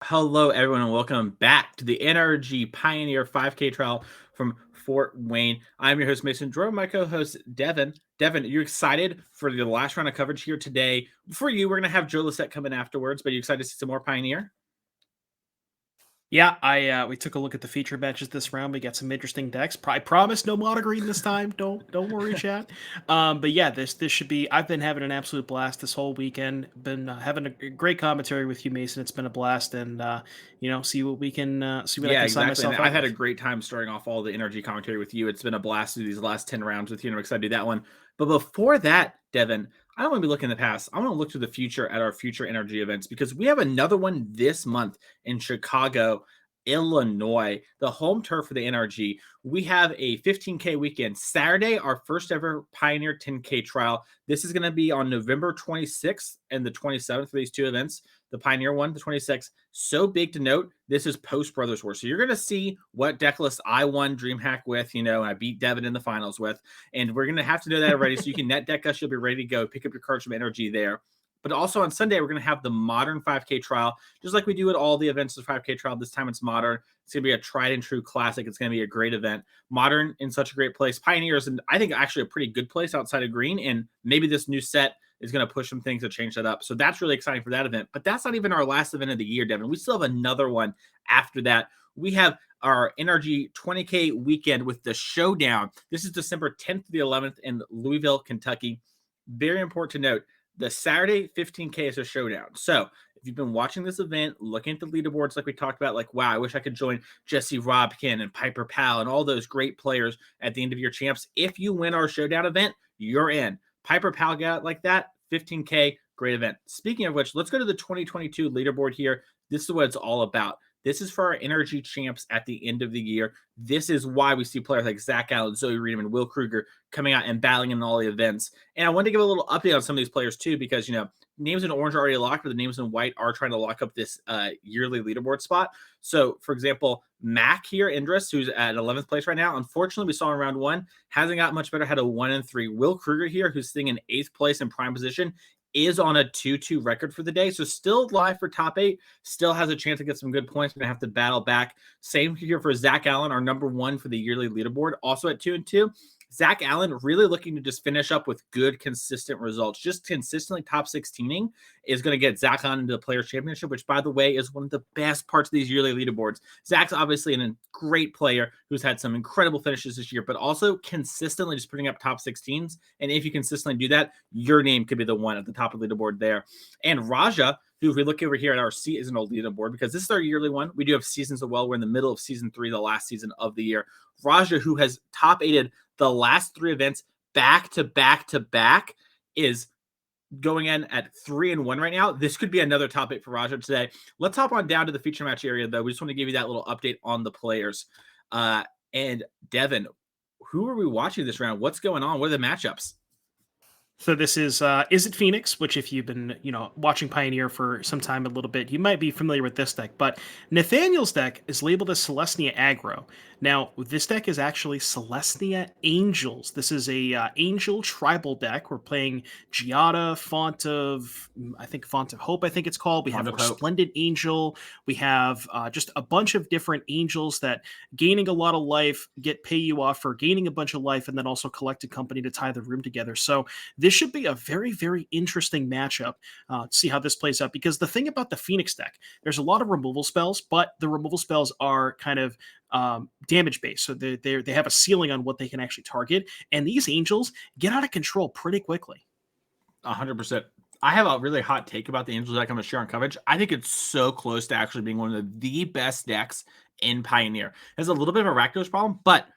Hello, everyone, and welcome back to the NRG Pioneer 5K trial from Fort Wayne. I'm your host, Mason. Joined by my co-host, Devin. Devin, are you excited for the last round of coverage here today? For you, we're going to have Joe Lisette come in afterwards, but are you excited to see some more Pioneer? Yeah, we took a look at the feature matches this round. We got some interesting decks. I promise no mono green this time. Don't worry, chat. But yeah, this should be. I've been having an absolute blast this whole weekend. Been having a great commentary with you, Mason. It's been a blast, and see what we can see what I Yeah, can sign exactly. And myself I've out had a with. great time starting off all the energy commentary with you. It's been a blast to do these last 10 rounds with you, and I'm excited to do that one. But before that, Devin, I don't want to be looking in the past. I want to look to the future at our future energy events because we have another one this month in Chicago, Illinois, the home turf for the NRG. We have a 15K weekend. Saturday, our first ever Pioneer 10K trial. This is going to be on November 26th and the 27th for these two events. The Pioneer one, the 26th. So big to note, this is post Brothers War. So you're going to see what deck list I won DreamHack with, and I beat Devin in the finals with. And we're going to have to know that already. So you can net deck us. You'll be ready to go. Pick up your cards from Energy there. But also on Sunday, we're going to have the modern 5K trial, just like we do at all the events of the 5K trial. This time it's modern. It's going to be a tried and true classic. It's going to be a great event. Modern in such a great place. Pioneers, and I think actually a pretty good place outside of green. And maybe this new set is going to push some things to change that up. So that's really exciting for that event. But that's not even our last event of the year, Devin. We still have another one after that. We have our NRG 20K weekend with the Showdown. This is December 10th to the 11th in Louisville, Kentucky. Very important to note. The Saturday 15K is a showdown. So if you've been watching this event, looking at the leaderboards like we talked about, like, wow, I wish I could join Jesse Robkin and Piper Powell and all those great players at the end of your champs. If you win our showdown event, you're in. Piper Powell got like that, 15K, great event. Speaking of which, let's go to the 2022 leaderboard here. This is what it's all about. This is for our energy champs at the end of the year. This is why we see players like Zach Allen, Zoe Reedham, and Will Kruger coming out and battling in all the events. And I wanted to give a little update on some of these players too, because names in orange are already locked, but the names in white are trying to lock up this yearly leaderboard spot. So, for example, Mac here, Indris, who's at 11th place right now. Unfortunately, we saw in round one, hasn't got much better, had a 1-3. Will Kruger here, who's sitting in 8th place in prime position, is on a 2-2 record for the day. So still live for top 8, still has a chance to get some good points. We're going to have to battle back. Same here for Zach Allen, our number 1 for the yearly leaderboard, also at 2-2. Zach Allen really looking to just finish up with good, consistent results. Just consistently top 16ing is going to get Zach Allen into the Players' Championship, which, by the way, is one of the best parts of these yearly leaderboards. Zach's obviously a great player who's had some incredible finishes this year, but also consistently just putting up top 16s. And if you consistently do that, your name could be the one at the top of the leaderboard there. And Raja, who, if we look over here at our seasonal leaderboard, because this is our yearly one, we do have seasons as well. We're in the middle of season 3, the last season of the year. Raja, who has top 8'd the last 3 events back to back to back, is going in at 3-1 right now. This could be another top 8 for Raja today. Let's hop on down to the feature match area, though. We just want to give you that little update on the players. And Devin, who are we watching this round? What's going on? What are the matchups? So this is Izzet Phoenix, which if you've been, watching Pioneer for some time a little bit, you might be familiar with this deck. But Nathaniel's deck is labeled as Selesnya Aggro. Now, this deck is actually Selesnya Angels. This is a Angel tribal deck. We're playing Giada, Font of Hope, I think it's called. We have Resplendent Angel. We have just a bunch of different angels that gaining a lot of life pay you off for gaining a bunch of life, and then also collect a company to tie the room together. So this should be a very, very interesting matchup to see how this plays out, because the thing about the Phoenix deck, there's a lot of removal spells, but the removal spells are kind of damage based. So they have a ceiling on what they can actually target. And these angels get out of control pretty quickly. 100%. I have a really hot take about the Angels deck I'm going to share on coverage. I think it's so close to actually being one of the best decks in Pioneer. It has a little bit of a Rakdos problem, but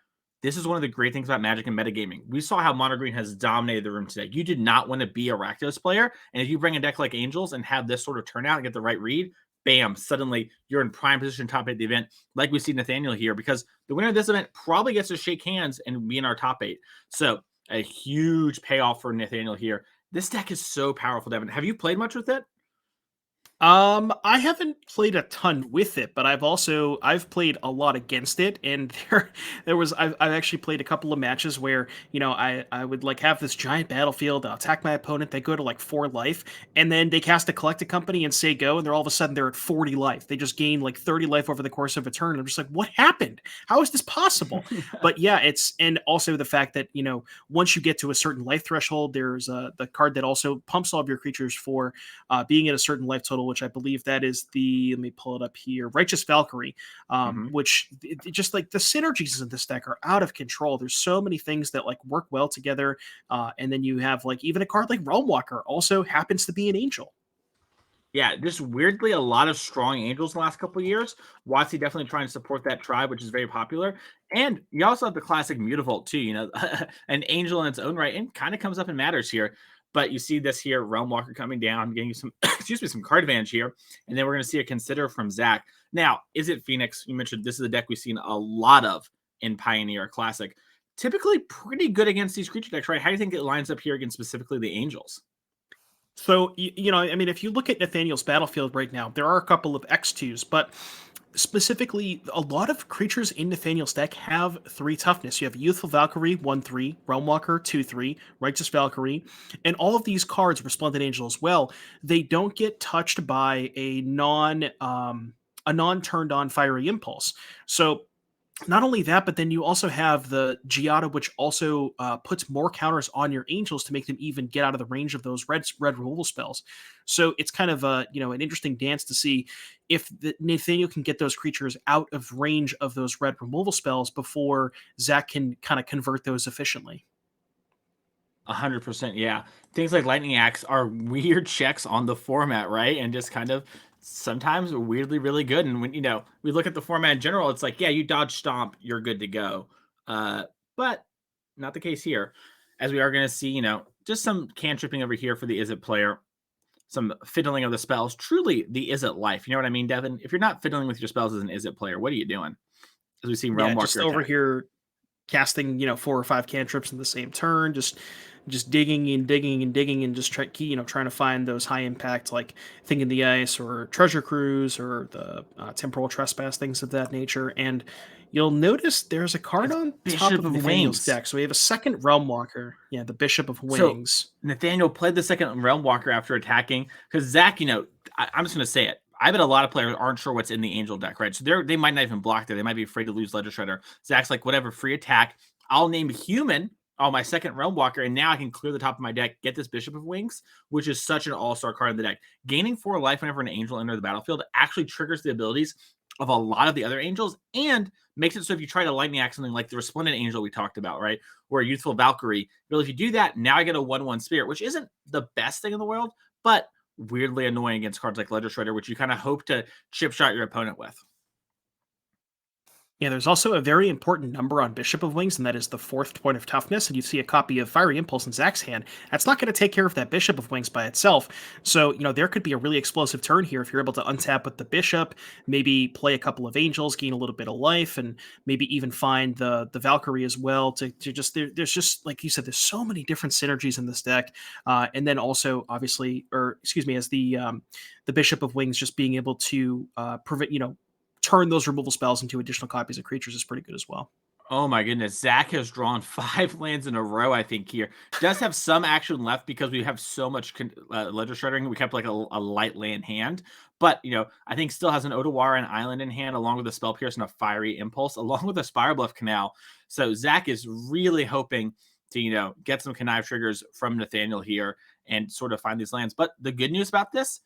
this is one of the great things about Magic and metagaming. We saw how Mono Green has dominated the room today. You did not want to be a Rakdos player, and if you bring a deck like Angels and have this sort of turnout and get the right read, bam, suddenly you're in prime position top 8 of the event, like we see Nathaniel here, because the winner of this event probably gets to shake hands and be in our top 8. So a huge payoff for Nathaniel here. This deck is so powerful, Devin. Have you played much with it? I haven't played a ton with it, but I've played a lot against it, and I've actually played a couple of matches where I would like have this giant battlefield, I'll attack my opponent, they go to like 4 life, and then they cast a Collected Company and say go, and they're all of a sudden they're at 40 life. They just gain like 30 life over the course of a turn. I'm just like, what happened? How is this possible? But yeah, and also the fact that once you get to a certain life threshold, there's the card that also pumps all of your creatures for being at a certain life total, which I believe that is let me pull it up here, Righteous Valkyrie, which just like the synergies in this deck are out of control. There's so many things that like work well together. And then you have like even a card like Realm Walker also happens to be an angel. Yeah, just weirdly a lot of strong angels in the last couple of years. WotC definitely trying to support that tribe, which is very popular. And you also have the classic Mutavault too, an angel in its own right, and kind of comes up and matters here. But you see this here, Realm Walker coming down, getting you some, some card advantage here. And then we're going to see a Consider from Zack. Now, Izzet Phoenix? You mentioned this is a deck we've seen a lot of in Pioneer Classic. Typically pretty good against these creature decks, right? How do you think it lines up here against specifically the Angels? So, I mean, if you look at Nathaniel's battlefield right now, there are a couple of X2s, but specifically, a lot of creatures in Nathaniel's deck have 3 toughness. You have Youthful Valkyrie, 1/3, Realm Walker, 2/3, Righteous Valkyrie, and all of these cards, Resplendent Angel as well, they don't get touched by a non-turned on Fiery Impulse. So not only that, but then you also have the Giada, which also puts more counters on your angels to make them even get out of the range of those red removal spells. So it's kind of an interesting dance to see if Nathaniel can get those creatures out of range of those red removal spells before Zack can kind of convert those efficiently. 100%, yeah. Things like Lightning Axe are weird checks on the format, right? And just kind of sometimes weirdly really good. And when we look at the format in general, it's like, yeah, you dodge stomp, you're good to go. But not the case here, as we are going to see, just some cantripping over here for the Izzet player, some fiddling of the spells. Truly, the Izzet life. You know what I mean, Devin? If you're not fiddling with your spells as an Izzet player, what are you doing? As we see Realm Walker just over here casting 4 or 5 cantrips in the same turn, just digging and digging and digging and just trying to find those high impact like Thing in the Ice or Treasure Cruise or the Temporal Trespass, things of that nature. And you'll notice there's a card on top of Nathaniel's deck. So we have a second Realm Walker. Yeah, the Bishop of Wings. So Nathaniel played the second Realm Walker after attacking because Zack, I'm just going to say it. I bet a lot of players aren't sure what's in the Angel deck, right? So they might not even block there. They might be afraid to lose Ledger Shredder. Zack's like, whatever, free attack. I'll name Human on my second Realm Walker, and now I can clear the top of my deck, get this Bishop of Wings, which is such an all-star card in the deck. Gaining 4 life whenever an Angel enters the battlefield actually triggers the abilities of a lot of the other Angels and makes it so if you try to Lightning Axe something like the Resplendent Angel we talked about, right, or a Youthful Valkyrie, really if you do that, now I get a 1/1 Spirit, which isn't the best thing in the world, but weirdly annoying against cards like Ledger Shredder, which you kind of hope to chip shot your opponent with. Yeah, there's also a very important number on Bishop of Wings, and that is the 4th point of toughness. And you see a copy of Fiery Impulse in Zack's hand. That's not going to take care of that Bishop of Wings by itself. So, there could be a really explosive turn here if you're able to untap with the Bishop, maybe play a couple of Angels, gain a little bit of life, and maybe even find the Valkyrie as well. There's just, like you said, there's so many different synergies in this deck. And then also, obviously, as the Bishop of Wings just being able to prevent, turn those removal spells into additional copies of creatures is pretty good as well. Oh my goodness, Zack has drawn 5 lands in a row, I think, here. Does have some action left because we have so much Ledger Shreddering. We kept like a light land hand. But, I think still has an Otawara and Island in hand, along with a Spell Pierce and a Fiery Impulse, along with a Spirebluff Canal. So Zack is really hoping to, get some connive triggers from Nathaniel here and sort of find these lands. But the good news about this,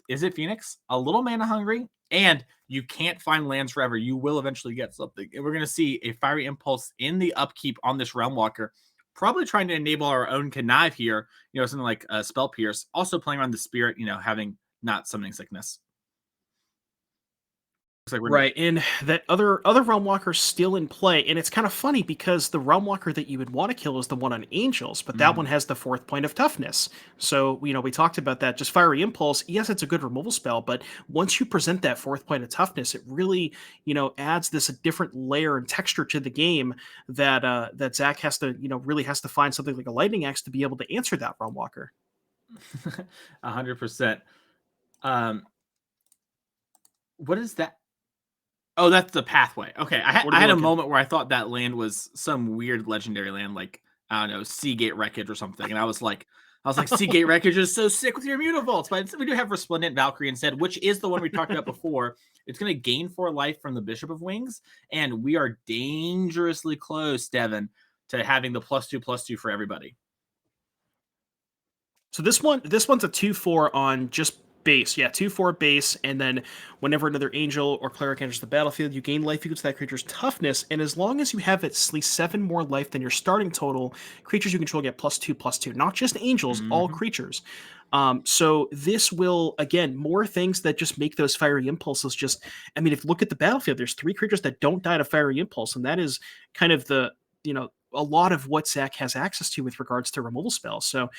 Izzet Phoenix, a little mana hungry, and you can't find lands forever. You will eventually get something. And we're going to see a Fiery Impulse in the upkeep on this Realm Walker, probably trying to enable our own connive here, something like a Spell Pierce. Also playing around the Spirit, having not Summoning Sickness. Like right, and that other Realm Walker's still in play, and it's kind of funny because the Realm Walker that you would want to kill is the one on Angels, but that one has the 4th point of toughness. So we talked about that. Just Fiery Impulse, yes, it's a good removal spell, but once you present that 4th point of toughness, it really adds this a different layer and texture to the game that Zack has to really has to find something like a Lightning Axe to be able to answer that Realm Walker. 100%. What is that? Oh, that's the pathway. Okay, What are I we had a looking? moment where I thought that land was some weird legendary land, like I don't know, Seagate Wreckage or something, and I was like, Seagate Wreckage is so sick with your Mutavaults, but we do have Resplendent Valkyrie instead, which is the one we talked about before. It's going to gain 4 life from the Bishop of Wings, and we are dangerously close, Devin, to having the +2/+2 for everybody. So this one's a 2/4 on just base. Yeah, 2/4 base, and then whenever another angel or cleric enters the battlefield, you gain life equal to that creature's toughness, and as long as you have at least 7 more life than your starting total, creatures you control get +2/+2. Not just angels, all Mhm. creatures. So this will, again, more things that just make those fiery impulses just. I mean, if you look at the battlefield, there's 3 creatures that don't die to fiery impulse, and that is kind of the a lot of what Zack has access to with regards to removal spells. So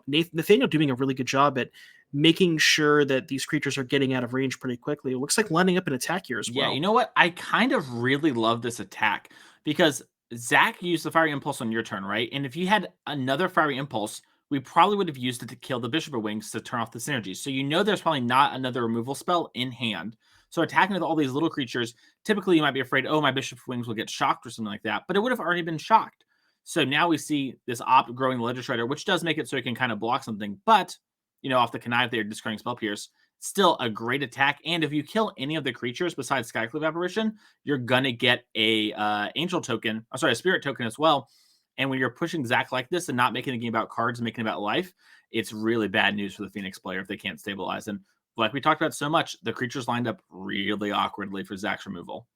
Nathaniel doing a really good job at making sure that these creatures are getting out of range pretty quickly. It looks like lining up an attack here as Yeah, you well. know what? I kind of really love this attack because Zach used the Fiery Impulse on your turn, right? And if you had another Fiery Impulse, we probably would have used it to kill the Bishop of Wings to turn off the synergy. So you know there's probably not another removal spell in hand. So attacking with all these little creatures, typically you might be afraid, oh, my Bishop of Wings will get shocked or something like that, but it would have already been shocked. So now we see this opt growing Ledger Shredder, which does make it so it can kind of block something, but off the connive there, discarding Spell Pierce, still a great attack. And if you kill any of the creatures besides Skyclave Apparition, you're gonna get a angel token. I'm sorry, a spirit token as well. And when you're pushing Zach like this and not making the game about cards and making it about life, it's really bad news for the Phoenix player if they can't stabilize. And like we talked about so much, the creatures lined up really awkwardly for Zach's removal.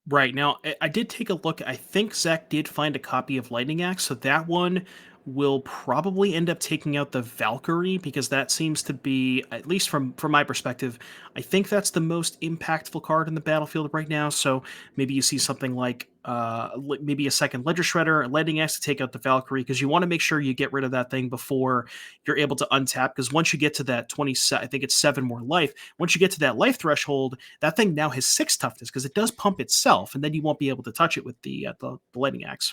Right. Now, I did take a look. I think Zach did find a copy of Lightning Axe, so that one will probably end up taking out the Valkyrie because that seems to be, at least from my perspective, I think that's the most impactful card in the battlefield right now. So maybe you see something like maybe a second Ledger Shredder, a Lightning Axe to take out the Valkyrie because you want to make sure you get rid of that thing before you're able to untap. Because once you get to that 20, I think it's 7 more life. Once you get to that life threshold, that thing now has 6 toughness because it does pump itself, and then you won't be able to touch it with the Lightning Axe.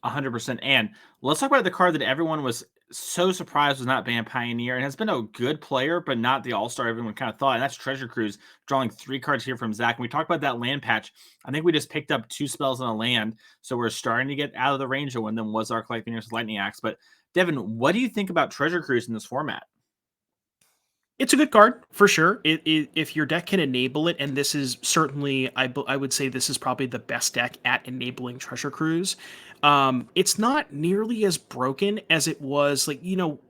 100%. And let's talk about the card that everyone was so surprised was not banned Pioneer and has been a good player, but not the all-star everyone kind of thought. And that's Treasure Cruise, drawing 3 cards here from Zach. And we talked about that land patch. I think we just picked up 2 spells on a land. So we're starting to get out of the range of when them was Arclight Phoenix Lightning Axe. But Devin, what do you think about Treasure Cruise in this format? It's a good card for sure. If your deck can enable it, and this is certainly, I would say this is probably the best deck at enabling Treasure Cruise. It's not nearly as broken as it was, like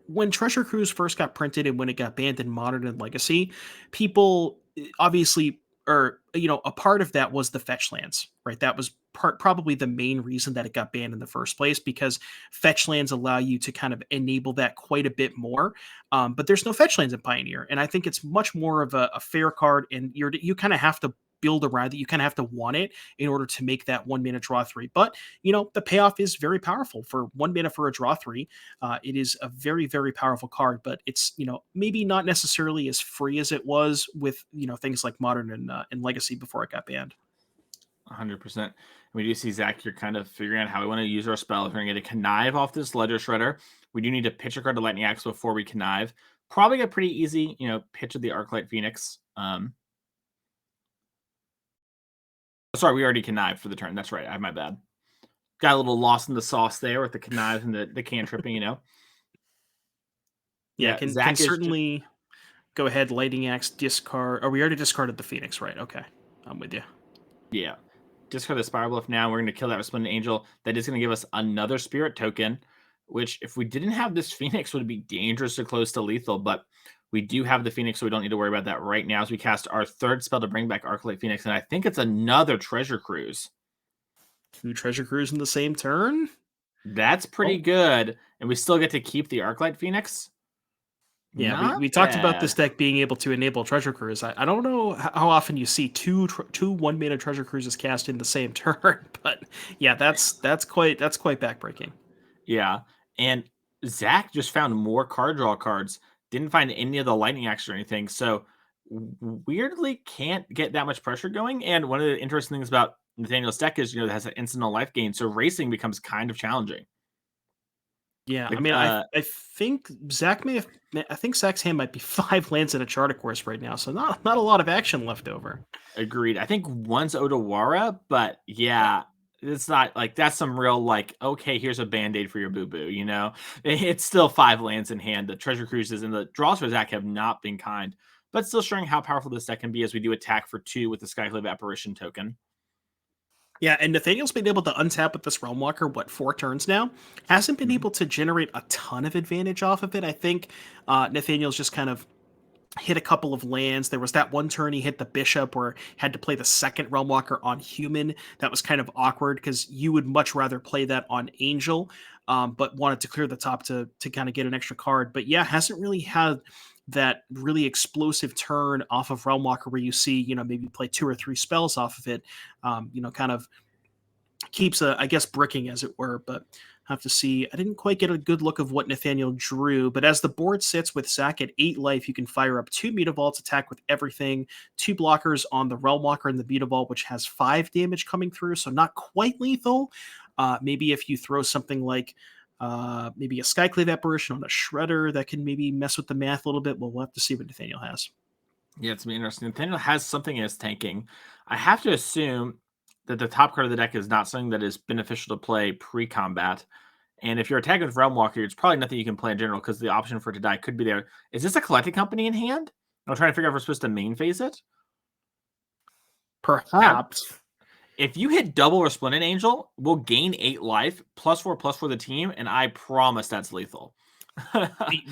when Treasure Cruise first got printed and when it got banned in Modern and Legacy. People obviously, or a part of that was the fetch lands, right? That was probably the main reason that it got banned in the first place because fetch lands allow you to kind of enable that quite a bit more. But there's no fetch lands in Pioneer, and I think it's much more of a fair card. And you kind of have to build around it. You kind of have to want it in order to make that 1 mana draw 3. But the payoff is very powerful for 1 mana for a draw 3. It is a very, very powerful card, but it's maybe not necessarily as free as it was with things like Modern and Legacy before it got banned. 100%. We do see Zach here kind of figuring out how we want to use our spells. We're going to get a connive off this Ledger Shredder. We do need to pitch a card to Lightning Axe before we connive. Probably a pretty easy, pitch of the Arclight Phoenix. Sorry, we already connived for the turn. That's right. I have my bad. Got a little lost in the sauce there with the connives and the cantripping, Yeah, Yeah, can Zach is certainly go ahead. Lightning Axe discard. Oh, we already discarded the Phoenix, right? Okay, I'm with you. Yeah. Discard the Spirebluff now. We're going to kill that Resplendent Angel. That is going to give us another Spirit token, which if we didn't have this Phoenix would be dangerous or close to lethal, but we do have the Phoenix, so we don't need to worry about that right now as we cast our 3rd spell to bring back Arclight Phoenix, and I think it's another Treasure Cruise. 2 Treasure Cruise in the same turn? That's pretty good, and we still get to keep the Arclight Phoenix. Yeah, Not we talked about this bad. deck being able to enable Treasure Cruise. I don't know how often you see two 1 mana Treasure Cruises cast in the same turn, but yeah, that's quite backbreaking. Yeah, and Zach just found more card draw cards. Didn't find any of the Lightning Axe or anything, so weirdly can't get that much pressure going. And one of the interesting things about Nathaniel's deck is, it has an instant life gain, so racing becomes kind of challenging. Yeah, I Like, mean, I think Zach may have. I think Zach's hand might be 5 lands in a Charter Course right now, so not a lot of action left over. agreed. I think one's Otawara, but yeah, it's not like that's some real like, okay, here's a band-aid for your boo-boo, you know? It's still 5 lands in hand. The treasure cruises and the draws for Zach have not been kind, but still showing how powerful this deck can be as we do attack for 2 with the Skyclave Apparition token. Yeah, and Nathaniel's been able to untap with this Realm Walker, 4 turns now? Hasn't been able to generate a ton of advantage off of it. I think Nathaniel's just kind of hit a couple of lands. There was that one turn he hit the Bishop where had to play the second Realm Walker on Human. That was kind of awkward because you would much rather play that on Angel, but wanted to clear the top to kind of get an extra card. But yeah, hasn't really had that really explosive turn off of Realm Walker where you see, maybe play 2 or 3 spells off of it, kind of keeps I guess bricking as it were, but have to see. I didn't quite get a good look of what Nathaniel drew, but as the board sits with Zach at 8 life, you can fire up 2 Mutavaults, attack with everything, 2 blockers on the Realm Walker and the Mutavault, which has 5 damage coming through, so not quite lethal. Maybe if you throw something like maybe a Skyclave Apparition on a Shredder, that can maybe mess with the math a little bit. Well, we'll have to see what Nathaniel has. Yeah, it's gonna be interesting. Nathaniel has something in his tanking. I have to assume that the top card of the deck is not something that is beneficial to play pre-combat. And if you're attacking with Realm Walker, it's probably nothing you can play in general because the option for it to die could be there. Is this a collecting company in hand? I'm trying to figure out if we're supposed to main phase it. Perhaps. If you hit double Resplendent Angel, we'll gain 8 life, +4/+4 for the team, and I promise that's lethal.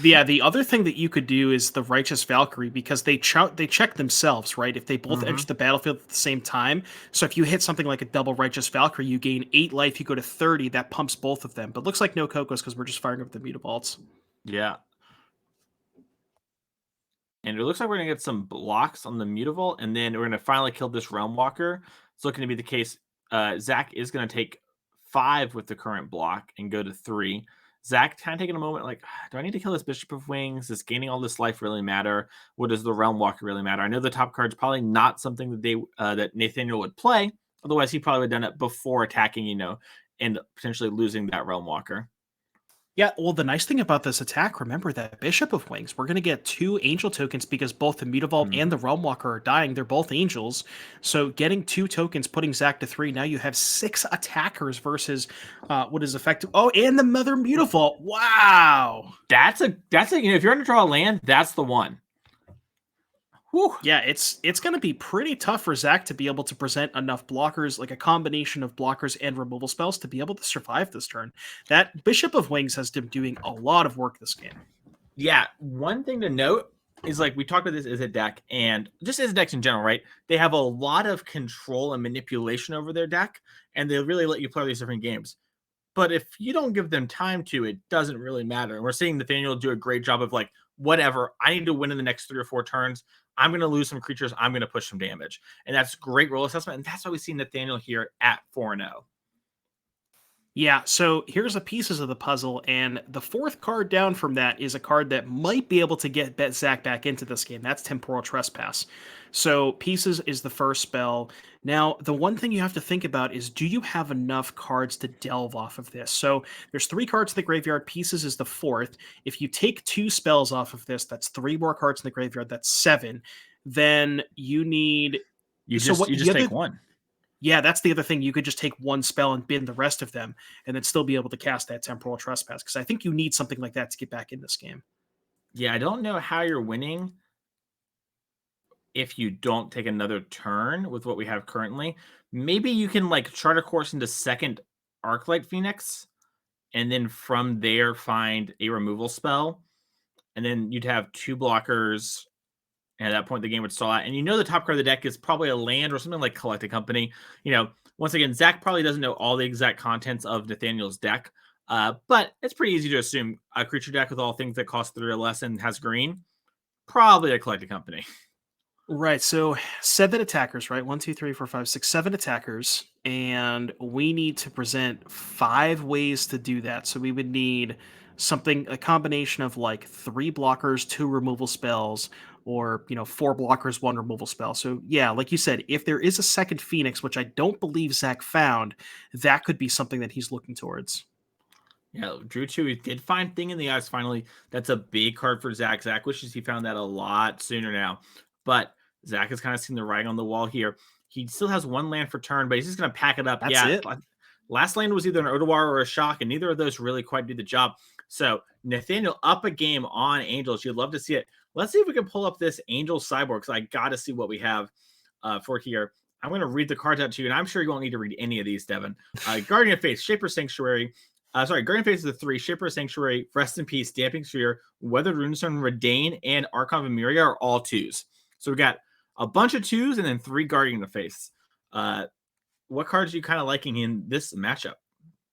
The other thing that you could do is the Righteous Valkyrie, because they check themselves, right? If they both enter the battlefield at the same time. So if you hit something like a double Righteous Valkyrie, you gain 8 life, you go to 30, that pumps both of them. But looks like no Cocos because we're just firing up the Mutavaults. Yeah. And it looks like we're going to get some blocks on the Mutavault, and then we're going to finally kill this Realm Walker. It's looking to be the case. Zach is going to take 5 with the current block and go to 3. Zach kind of taking a moment like, do I need to kill this Bishop of Wings? Does gaining all this life really matter? What does the Realm Walker really matter? I know the top card's probably not something that that Nathaniel would play. Otherwise, he probably would have done it before attacking, and potentially losing that Realm Walker. Yeah, well, the nice thing about this attack, remember that Bishop of Wings, we're going to get 2 angel tokens because both the Mutavault and the Realm Walker are dying. They're both angels. So getting 2 tokens, putting Zach to 3, now you have 6 attackers versus what is effective. Oh, and the Mother Mutavault. Wow. That's a if you're going to draw a land, that's the one. Whew. Yeah, it's going to be pretty tough for Zach to be able to present enough blockers, like a combination of blockers and removal spells, to be able to survive this turn. That Bishop of Wings has been doing a lot of work this game. Yeah, one thing to note is like we talked about this Izzet deck, and just Izzet decks in general, right? They have a lot of control and manipulation over their deck, and they really let you play these different games. But if you don't give them time to, it doesn't really matter. And we're seeing Nathaniel do a great job of like, whatever, I need to win in the next 3 or 4 turns. I'm going to lose some creatures. I'm going to push some damage. And that's great role assessment. And that's why we see Nathaniel here at 4-0. Yeah, so here's the pieces of the puzzle, and the 4th card down from that is a card that might be able to get Zach back into this game. That's Temporal Trespass. So Pieces is the first spell. Now, the one thing you have to think about is, do you have enough cards to delve off of this? So there's 3 cards in the graveyard. Pieces is the 4th. If you take 2 spells off of this, that's 3 more cards in the graveyard. That's 7. Then you need... You just take 1. Yeah, that's the other thing. You could just take 1 spell and bin the rest of them and then still be able to cast that Temporal Trespass, because I think you need something like that to get back in this game. Yeah, I don't know how you're winning if you don't take another turn with what we have currently. Maybe you can like Charter Course into 2nd Arclight Phoenix, and then from there find a removal spell, and then you'd have 2 blockers. And at that point, the game would stall out. And the top card of the deck is probably a land or something like Collected Company. Once again, Zach probably doesn't know all the exact contents of Nathaniel's deck. But it's pretty easy to assume a creature deck with all things that cost 3 or less and has green. Probably a Collected Company. Right. So 7 attackers, right? 1, 2, 3, 4, 5, 6, 7 attackers. And we need to present 5 ways to do that. So we would need a combination of like 3 blockers, 2 removal spells, or 4 blockers, 1 removal spell. So yeah, like you said, if there is a 2nd Phoenix, which I don't believe Zach found, that could be something that he's looking towards. Yeah, Drew 2, he did find Thing in the Eyes finally. That's a big card for Zach. Zach wishes he found that a lot sooner now. But Zach has kind of seen the writing on the wall here. He still has one land for turn, but he's just going to pack it up. That's it. Last land was either an Otawara or a Shock, and neither of those really quite do the job. So Nathaniel up a game on Angels. You'd love to see it. Let's see if we can pull up this Angel Sideboard, because I got to see what we have for here. I'm going to read the cards out to you, and I'm sure you won't need to read any of these, Devin. Guardian of Faith, Shaper Sanctuary. Guardian Faith is the 3, Shaper Sanctuary, Rest in Peace, Damping Sphere, Weathered Runestone, Redain, and Archon of Emeria are all 2s. So we got a bunch of 2s and then 3 Guardian of Faith. What cards are you kind of liking in this matchup?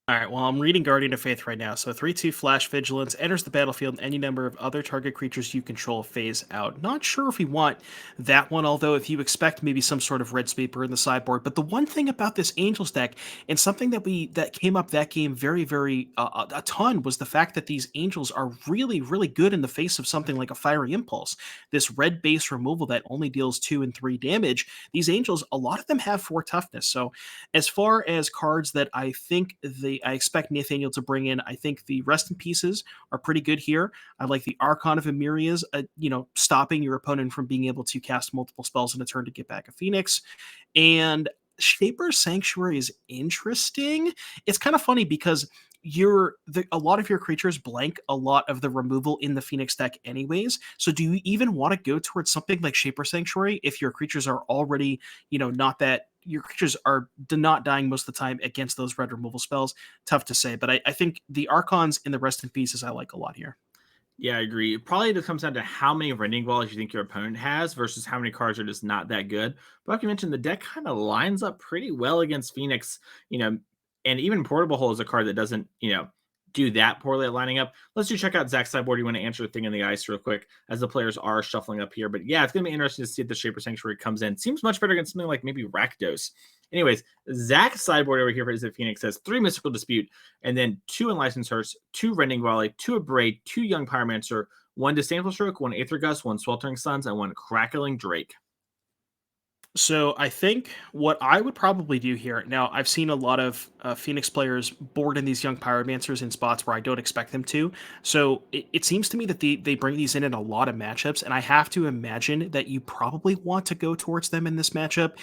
All right, well, I'm reading Guardian of Faith right now. So 3/2 Flash Vigilance enters the battlefield, and any number of other target creatures you control phase out. Not sure if we want that one, although if you expect maybe some sort of red sweeper in the sideboard. But the one thing about this Angels deck, and something that came up that game very a ton, was the fact that these Angels are really good in the face of something like a Fiery Impulse. This red base removal that only deals 2 and 3 damage. These Angels, a lot of them have 4 toughness. So as far as cards that I think I expect Nathaniel to bring in, I think the Rest in Pieces are pretty good here. I like the Archon of Emeria's, stopping your opponent from being able to cast multiple spells in a turn to get back a Phoenix. And Shaper Sanctuary is interesting. It's kind of funny because a lot of your creatures blank a lot of the removal in the Phoenix deck anyways. So do you even want to go towards something like Shaper Sanctuary if your creatures are already, not that your creatures are not dying most of the time against those red removal spells? Tough to say, but I think the Archons and the Rest in Pieces I like a lot here. Yeah, I agree. It probably just comes down to how many Rending Volleys you think your opponent has versus how many cards are just not that good. But like you mentioned, the deck kind of lines up pretty well against Phoenix, and even Portable Hole is a card that doesn't, do that poorly at lining up. Let's do check out Zach's sideboard. You want to answer the Thing in the Ice real quick as the players are shuffling up here. But yeah, it's going to be interesting to see if the Shaper Sanctuary comes in. Seems much better against something like maybe Rakdos. Anyways, Zach's sideboard over here for Izzet Phoenix has 3 Mystical Dispute, and then 2 Unlicensed Hearse, 2 Rending Volley, 2 Abrade, 2 Young Pyromancer, 1 Disdainful Stroke, 1 Aether Gust, 1 Sweltering Suns, and 1 Crackling Drake. So I think what I would probably do here, now I've seen a lot of Phoenix players board in these Young Pyromancers in spots where I don't expect them to. So it seems to me that they bring these in a lot of matchups, and I have to imagine that you probably want to go towards them in this matchup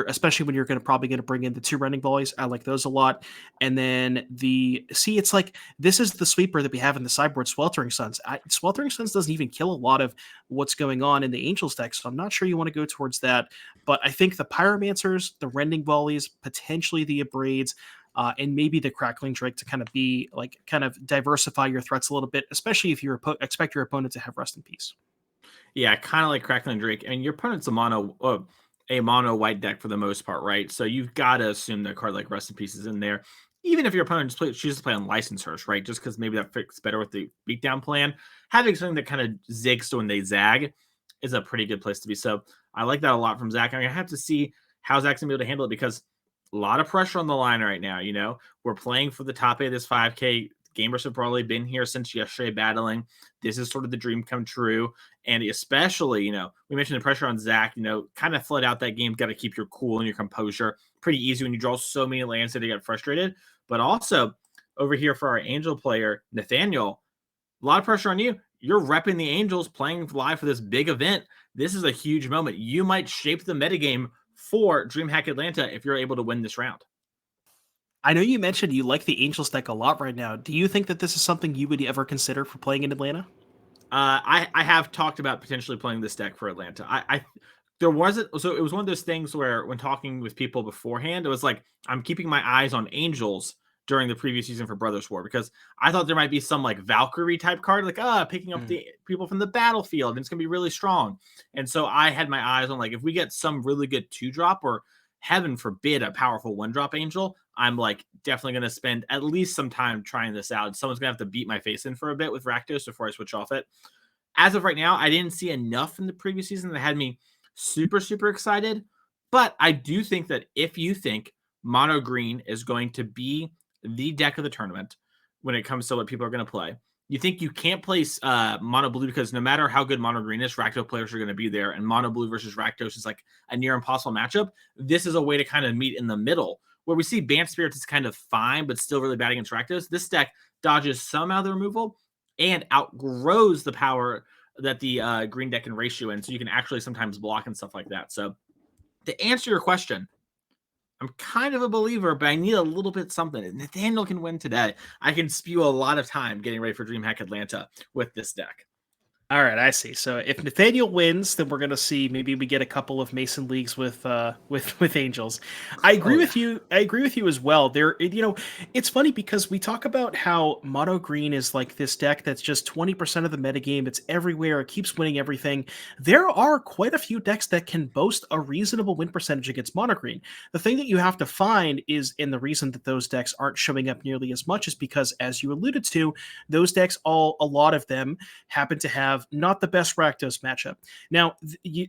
especially when you're probably going to bring in the 2 Rending Volleys. I like those a lot. And then it's like, this is the sweeper that we have in the sideboard, Sweltering Suns. Sweltering Suns doesn't even kill a lot of what's going on in the Angels deck, so I'm not sure you want to go towards that. But I think the Pyromancers, the Rending Volleys, potentially the Abrades, and maybe the Crackling Drake to kind of diversify your threats a little bit, especially if you expect your opponent to have Rest in Peace. Yeah, kind of like Crackling Drake. I mean, your opponent's a mono white deck for the most part, right? So you've got to assume that a card like Rest in Peace is in there. Even if your opponent chooses to play on License Hearse, right? Just because maybe that fits better with the beatdown plan. Having something that kind of zigs when they zag is a pretty good place to be. So I like that a lot from Zach. I'm going to have to see how Zach's going to be able to handle it because a lot of pressure on the line right now. We're playing for the top 8 of this 5K. Gamers have probably been here since yesterday battling. This is sort of the dream come true. And especially, we mentioned the pressure on Zach, kind of flood out that game. Got to keep your cool and your composure. Pretty easy when you draw so many lands that you get frustrated. But also over here for our Angel player, Nathaniel, a lot of pressure on you. You're repping the Angels, playing live for this big event. This is a huge moment. You might shape the metagame for DreamHack Atlanta if you're able to win this round. I know you mentioned you like the Angels deck a lot right now. Do you think that this is something you would ever consider for playing in Atlanta? I have talked about potentially playing this deck for Atlanta. It was one of those things where when talking with people beforehand, it was like I'm keeping my eyes on Angels during the previous season for Brothers War because I thought there might be some like Valkyrie type card, like picking up the people from the battlefield, and it's gonna be really strong. And so I had my eyes on like if we get some really good 2-drop or heaven forbid a powerful 1-drop Angel, I'm like definitely gonna spend at least some time trying this out. Someone's gonna have to beat my face in for a bit with Rakdos before I switch off it. As of right now, I didn't see enough in the previous season that had me super excited. But I do think that if you think mono green is going to be the deck of the tournament when it comes to what people are going to play, you think you can't play mono blue because no matter how good mono green is, Rakdos players are going to be there, and mono blue versus Rakdos is like a near impossible matchup. This is a way to kind of meet in the middle where we see Bant Spirits is kind of fine, but still really bad against Rakdos, this deck dodges some out of the removal and outgrows the power that the green deck can ratio in, so you can actually sometimes block and stuff like that. So to answer your question, I'm kind of a believer, but I need a little bit something. Nathaniel can win today. I can spew a lot of time getting ready for DreamHack Atlanta with this deck. All right, I see. So if Nathaniel wins, then we're gonna see maybe we get a couple of Mason leagues with Angels. I agree with you. I agree with you as well. It's funny because we talk about how Mono Green is like this deck that's just 20% of the metagame. It's everywhere. It keeps winning everything. There are quite a few decks that can boast a reasonable win percentage against Mono Green. The thing that you have to find is, and the reason that those decks aren't showing up nearly as much is because, as you alluded to, those decks, a lot of them happen to have not the best Rakdos matchup. Now,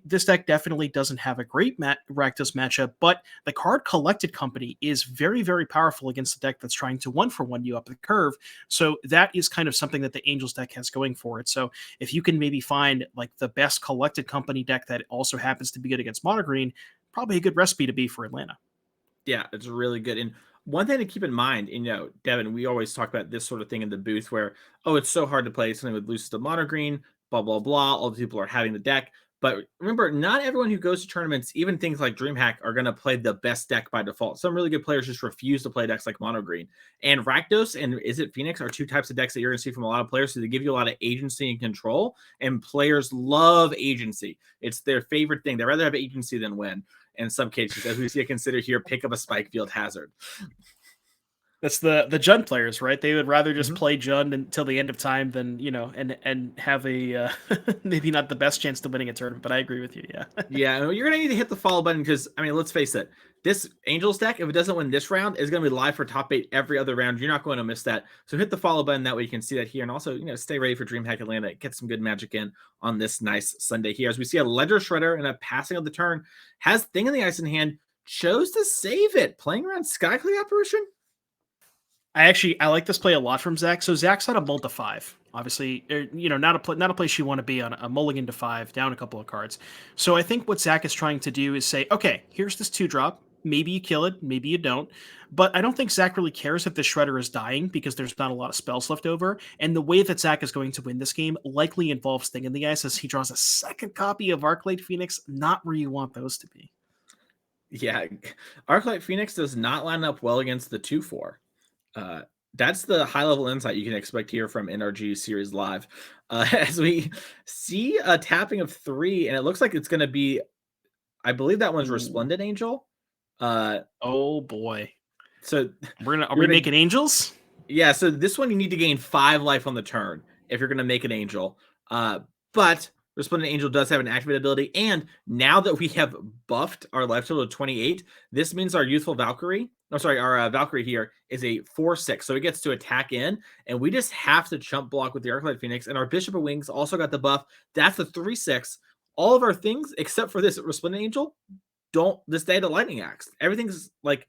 this deck definitely doesn't have a great Rakdos matchup, but the card Collected Company is very, very powerful against a deck that's trying to 1-for-1 you up the curve. So that is kind of something that the Angels deck has going for it. So if you can maybe find like the best Collected Company deck that also happens to be good against Mono Green, probably a good recipe to be for Atlanta. Yeah, it's really good. And one thing to keep in mind, Devin, we always talk about this sort of thing in the booth where, it's so hard to play something with Lucis to Mono Green, blah, blah, blah. All the people are having the deck. But remember, not everyone who goes to tournaments, even things like DreamHack, are going to play the best deck by default. Some really good players just refuse to play decks like Mono Green. And Rakdos and Izzet Phoenix are two types of decks that you're going to see from a lot of players. So they give you a lot of agency and control. And players love agency. It's their favorite thing. They'd rather have agency than win. In some cases, as we see it consider here, pick up a Spikefield Hazard. That's the Jund players, right? They would rather just play Jund until the end of time than, and have a maybe not the best chance to winning a tournament, but I agree with you, yeah. Yeah, you're going to need to hit the follow button because, let's face it, this Angels deck, if it doesn't win this round, is going to be live for top 8 every other round. You're not going to miss that. So hit the follow button. That way you can see that here. And also, stay ready for DreamHack Atlanta. Get some good magic in on this nice Sunday here. As we see a Ledger Shredder and a passing of the turn, has Thing in the Ice in hand, chose to save it, playing around Skyclave Apparition. I like this play a lot from Zach. So Zach's on a mull to 5. Obviously, not a place you want to be on, a mulligan to 5, down a couple of cards. So I think what Zach is trying to do is say, okay, here's this 2-drop. Maybe you kill it, maybe you don't. But I don't think Zach really cares if the Shredder is dying because there's not a lot of spells left over. And the way that Zach is going to win this game likely involves Thing in the Ice as he draws a second copy of Arclight Phoenix, not where you want those to be. Yeah, Arclight Phoenix does not line up well against the 2-4. That's the high-level insight you can expect here from NRG Series Live. As we see a tapping of 3, and it looks like it's going to be, I believe that one's Resplendent Angel. Oh, boy. So are we making Angels? Yeah, so this one you need to gain 5 life on the turn if you're going to make an Angel. But Resplendent Angel does have an activated ability, and now that we have buffed our life total to 28, this means our Youthful Valkyrie, our Valkyrie here is a 4/6, so it gets to attack in, and we just have to chump block with the Arclight Phoenix, and our Bishop of Wings also got the buff. That's the 3/6. All of our things, except for this Resplendent Angel, don't this day to Lightning Axe. Everything's like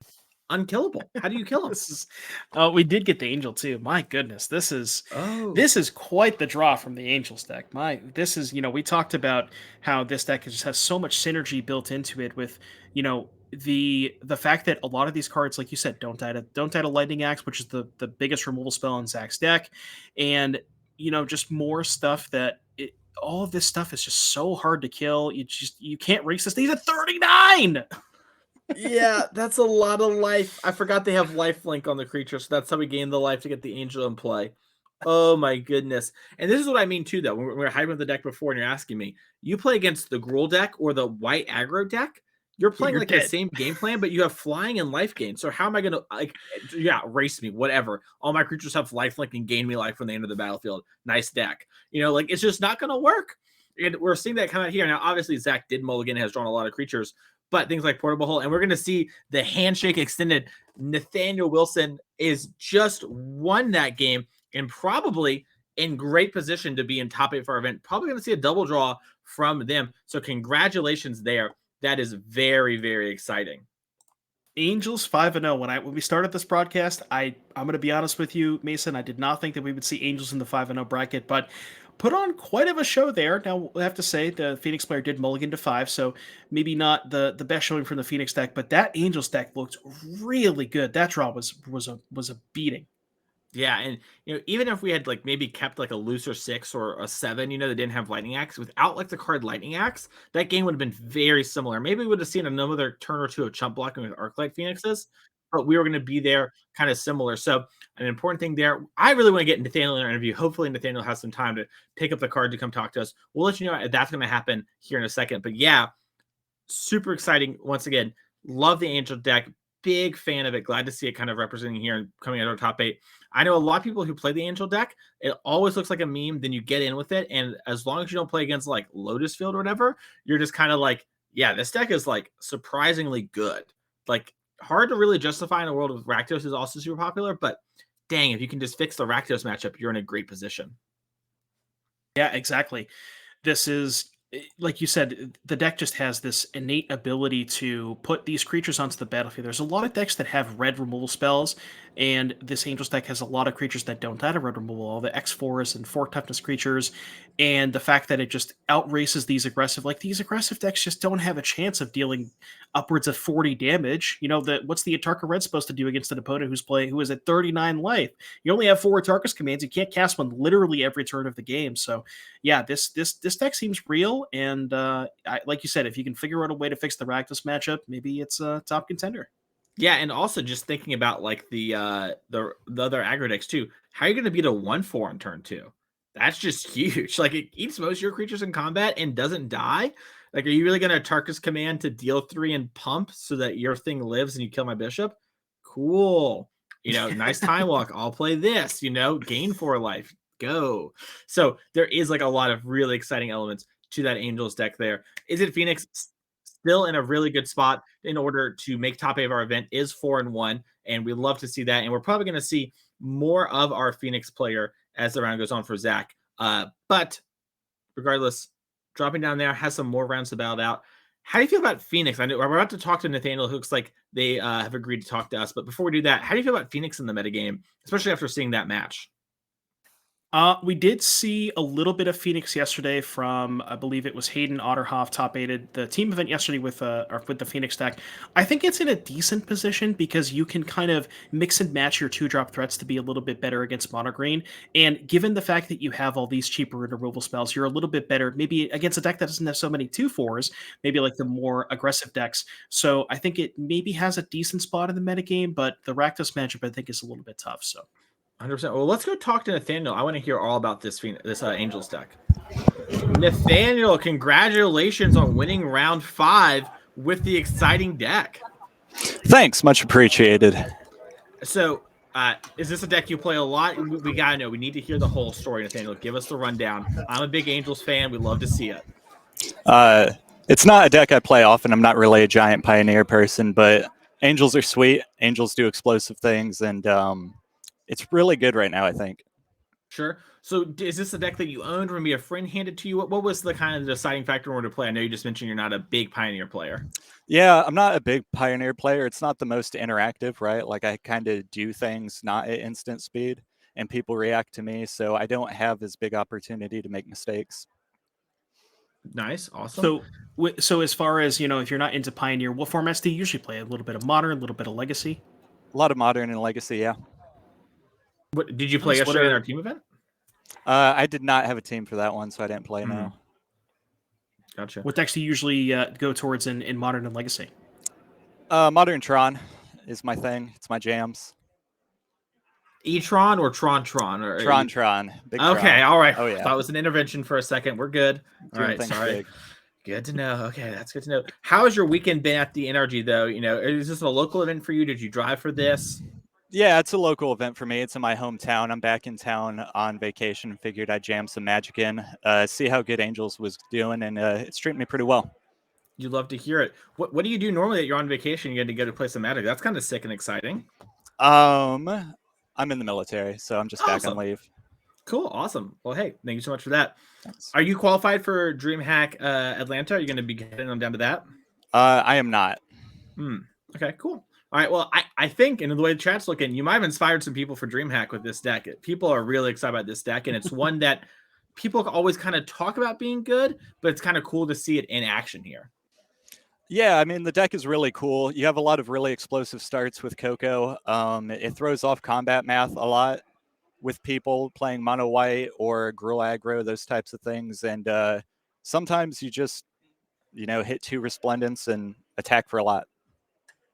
unkillable. How do you kill him? We did get the Angel too. My goodness, this is quite the draw from the Angels deck. We talked about how this deck just has so much synergy built into it with, the fact that a lot of these cards, like you said, don't die to Lightning Axe, which is the biggest removal spell on Zach's deck, and just more stuff that all of this stuff is just so hard to kill. You can't race this. He's at 39. Yeah, that's a lot of life. I forgot they have lifelink on the creature, so that's how we gain the life to get the Angel in play. Oh my goodness. And this is what I mean too, though. When we were hyping the deck before and you're asking me, you play against the Gruul deck or the white aggro deck, you're playing the same game plan, but you have flying and life gain. So how am I going to, race me, whatever. All my creatures have lifelink and gain me life when they enter the battlefield. Nice deck. It's just not going to work. And we're seeing that come out here. Now, obviously, Zach did mulligan, has drawn a lot of creatures, but things like Portable Hole, and we're going to see the handshake extended. Nathaniel Wilson is just won that game and probably in great position to be in top 8 for our event. Probably going to see a double draw from them. So congratulations there. That is very, very exciting. Angels 5-0. When we started this broadcast, I'm going to be honest with you, Mason. I did not think that we would see Angels in the 5-0 bracket, but put on quite of a show there. Now, I have to say, the Phoenix player did mulligan to 5, so maybe not the best showing from the Phoenix deck, but that Angels deck looked really good. That draw was a beating. Yeah, and even if we had like maybe kept like a looser 6 or a 7, that didn't have Lightning Axe, without like the card Lightning Axe, that game would have been very similar. Maybe we would have seen another turn or two of chump blocking with Arclight Phoenixes, but we were going to be there kind of similar. So an important thing there. I really want to get Nathaniel in our interview. Hopefully Nathaniel has some time to pick up the card to come talk to us. We'll let you know if that's going to happen here in a second. But yeah, super exciting. Once again, love the Angel deck. Big fan of it. Glad to see it kind of representing here and coming out of our top 8. I know a lot of people who play the Angel deck. It always looks like a meme. Then you get in with it, and as long as you don't play against like Lotus Field or whatever, you're just kind of like, yeah, this deck is like surprisingly good. Like hard to really justify in a world of Rakdos is also super popular, but dang, if you can just fix the Rakdos matchup, you're in a great position. Yeah, exactly. This is, like you said, the deck just has this innate ability to put these creatures onto the battlefield. There's a lot of decks that have red removal spells, and this Angels deck has a lot of creatures that don't have red removal, all the X4s and 4 toughness creatures, and the fact that it just outraces these aggressive decks just don't have a chance of dealing upwards of 40 damage. What's the Atarka Red supposed to do against an opponent who is at 39 life? You only have 4 Atarka's commands. You can't cast one literally every turn of the game. So yeah, this deck seems real, and like you said, if you can figure out a way to fix the Rakdos matchup, maybe it's a top contender. Yeah, and also just thinking about like the other aggro decks too. How are you going to beat a 1/4 on turn 2? That's just huge. Like it eats most of your creatures in combat and doesn't die. Like, are you really going to Tarkus command to deal 3 and pump so that your thing lives and you kill my bishop? Cool. Nice time walk. I'll play this. Gain 4 life. Go. So there is like a lot of really exciting elements to that Angels deck there. Izzet Phoenix still in a really good spot in order to make top 8 of our event, is 4-1, and we love to see that. And we're probably going to see more of our Phoenix player as the round goes on for Zach. But regardless, dropping down there has some more rounds to battle out. How do you feel about Phoenix? I know we're about to talk to Nathaniel, who looks like they have agreed to talk to us. But before we do that, how do you feel about Phoenix in the metagame, especially after seeing that match? We did see a little bit of Phoenix yesterday from, I believe it was Hayden Otterhoff top-aided the team event yesterday with the Phoenix deck. I think it's in a decent position because you can kind of mix and match your 2-drop threats to be a little bit better against mono green. And given the fact that you have all these cheaper removal spells, you're a little bit better maybe against a deck that doesn't have so many 2/4s, maybe like the more aggressive decks. So I think it maybe has a decent spot in the metagame, but the Rakdos matchup I think is a little bit tough. So 100%. Well, let's go talk to Nathaniel. I want to hear all about this Angels deck. Nathaniel, congratulations on winning round 5 with the exciting deck. Thanks, much appreciated. So, is this a deck you play a lot? We gotta know. We need to hear the whole story, Nathaniel. Give us the rundown. I'm a big Angels fan. We love to see it. It's not a deck I play often. I'm not really a giant Pioneer person, but Angels are sweet. Angels do explosive things, and it's really good right now, I think. Sure. So is this a deck that you owned or maybe a friend handed to you? What was the kind of deciding factor in order to play? I know you just mentioned you're not a big Pioneer player. Yeah, I'm not a big Pioneer player. It's not the most interactive, right? Like I kind of do things not at instant speed and people react to me. So I don't have as big opportunity to make mistakes. Nice. Awesome. So as far as, if you're not into Pioneer, what formats do you usually play? A little bit of Modern, a little bit of Legacy? A lot of Modern and Legacy, yeah. What did you play yesterday in our team event? I did not have a team for that one, so I didn't play now. Gotcha. What decks do you usually go towards in Modern and Legacy? Modern Tron is my thing. It's my jams. E-Tron or Tron? Or Tron. Big okay, Tron. all right. Oh, yeah. Thought it was an intervention for a second. We're good. All right, sorry. Big. Good to know. Okay, that's good to know. How has your weekend been at the NRG, though? Is this a local event for you? Did you drive for this? Yeah, it's a local event for me. It's in my hometown. I'm back in town on vacation. Figured I'd jam some Magic in, see how good Angels was doing, and it's treating me pretty well. You love to hear it. What do you do normally that you're on vacation? You get to go to play some Magic. That's kind of sick and exciting. I'm in the military, so I'm just back on leave. Cool, awesome. Well, hey, thank you so much for that. Thanks. Are you qualified for DreamHack Atlanta? Are you going to be getting on down to that? I am not. Okay, cool. All right, well, I think, and the way the chat's looking, you might have inspired some people for DreamHack with this deck. People are really excited about this deck, and it's one that people always kind of talk about being good, but it's kind of cool to see it in action here. Yeah, I mean, the deck is really cool. You have a lot of really explosive starts with Coco. It throws off combat math a lot with people playing mono white or Gruul aggro, those types of things. And sometimes you just, hit 2 Resplendents and attack for a lot.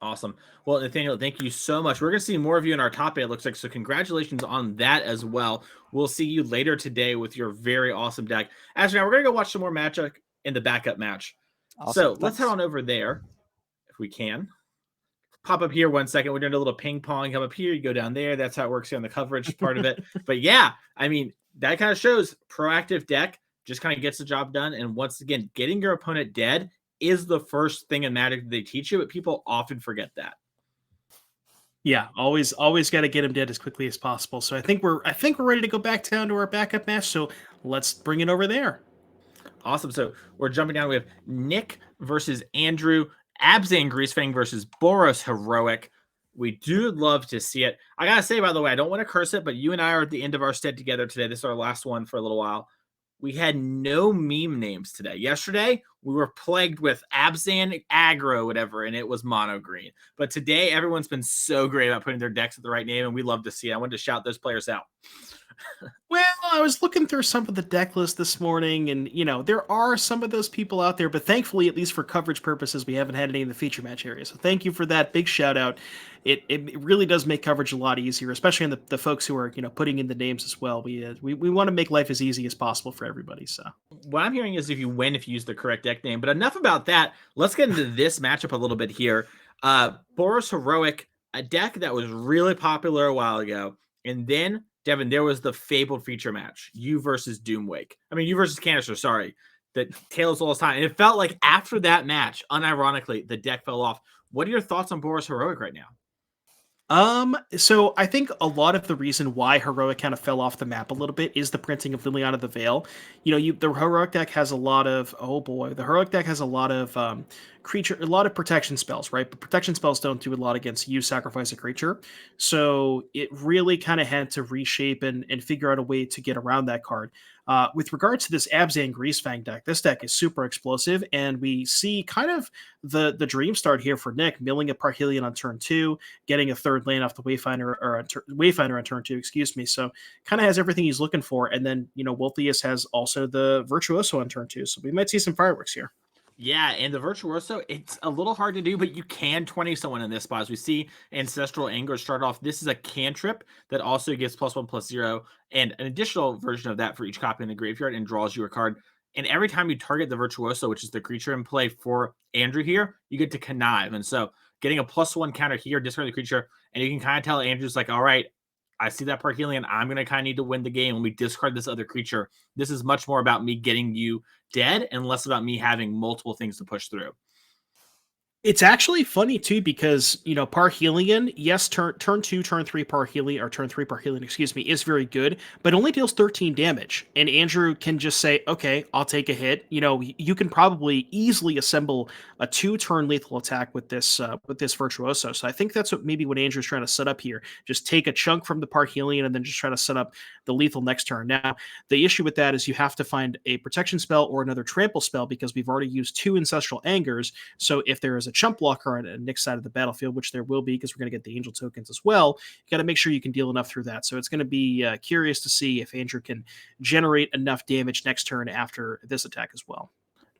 Awesome. Well, Nathaniel, thank you so much. We're going to see more of you in our top 8, it looks like. So congratulations on that as well. We'll see you later today with your very awesome deck. As now, we're going to go watch some more Magic in the backup match. Awesome, so thanks. let's head on over there if we can. Pop up here 1 second. We're doing a little ping pong. Come up here. You go down there. That's how it works here on the coverage part of it. But yeah, I mean, that kind of shows proactive deck just kind of gets the job done. And once again, getting your opponent dead is the first thing in Magic that they teach you, but people often forget that. Yeah, always got to get him dead as quickly as possible. So I think we're ready to go back down to our backup match. So let's bring it over there. Awesome. So we're jumping down. We have Nick versus Andrew, Abzan Greasefang versus Boros Heroic. We do love to see it. I gotta say, by the way, I don't want to curse it, but you and I are at the end of our stead together today. This is our last one for a little while. We had no meme names today. Yesterday, we were plagued with Abzan aggro, whatever, and it was mono green. But today, everyone's been so great about putting their decks at the right name, and we love to see it. I wanted to shout those players out. Well, I was looking through some of the deck list this morning, and there are some of those people out there, but thankfully, at least for coverage purposes, we haven't had any in the feature match area. So thank you for that. Big shout out. It really does make coverage a lot easier, especially on the folks who are putting in the names as well. We want to make life as easy as possible for everybody. So what I'm hearing is if you use the correct deck name. But enough about that. Let's get into this matchup a little bit here. Boros Heroic, a deck that was really popular a while ago, and then Devin, there was the fabled feature match, you versus Doomwake. I mean, you versus Canister, sorry. The Tales all this time. And it felt like after that match, unironically, the deck fell off. What are your thoughts on Boros Heroic right now? So I think a lot of the reason why Heroic kind of fell off the map a little bit is the printing of Liliana the Veil. The Heroic deck has a lot of a lot of protection spells, right? But protection spells don't do a lot against you sacrifice a creature. So it really kind of had to reshape and figure out a way to get around that card. With regards to this Abzan Greasefang deck, this deck is super explosive, and we see kind of the dream start here for Nick, milling a Parhelion on turn 2, getting a third land off the Wayfinder on turn 2, excuse me. So kind of has everything he's looking for, and then Wolthius has also the Virtuoso on turn 2, so we might see some fireworks here. Yeah, and the Virtuoso, it's a little hard to do, but you can 20 someone in this spot. As we see Ancestral Anger start off, this is a cantrip that also gives +1/+0, and an additional version of that for each copy in the graveyard, and draws you a card. And every time you target the Virtuoso, which is the creature in play for Andrew here, you get to connive. And so getting a +1 counter here, discard the creature, and you can kind of tell Andrew's like, all right, I see that Parhelion. I'm going to kind of need to win the game when we discard this other creature. This is much more about me getting you dead and less about me having multiple things to push through. It's actually funny too because Parhelion, yes, turn 2, turn 3 Parhelion, or turn 3 Parhelion, excuse me, is very good, but only deals 13 damage. And Andrew can just say, okay, I'll take a hit. You can probably easily assemble a 2-turn lethal attack with this Virtuoso. So I think that's what Andrew's trying to set up here. Just take a chunk from the Parhelion and then just try to set up the lethal next turn. Now, the issue with that is you have to find a protection spell or another trample spell because we've already used 2 Ancestral Angers. So if there is a chump blocker on Nick's side of the battlefield, which there will be because we're going to get the angel tokens as well, you got to make sure you can deal enough through that. So it's going to be curious to see if Andrew can generate enough damage next turn after this attack as well.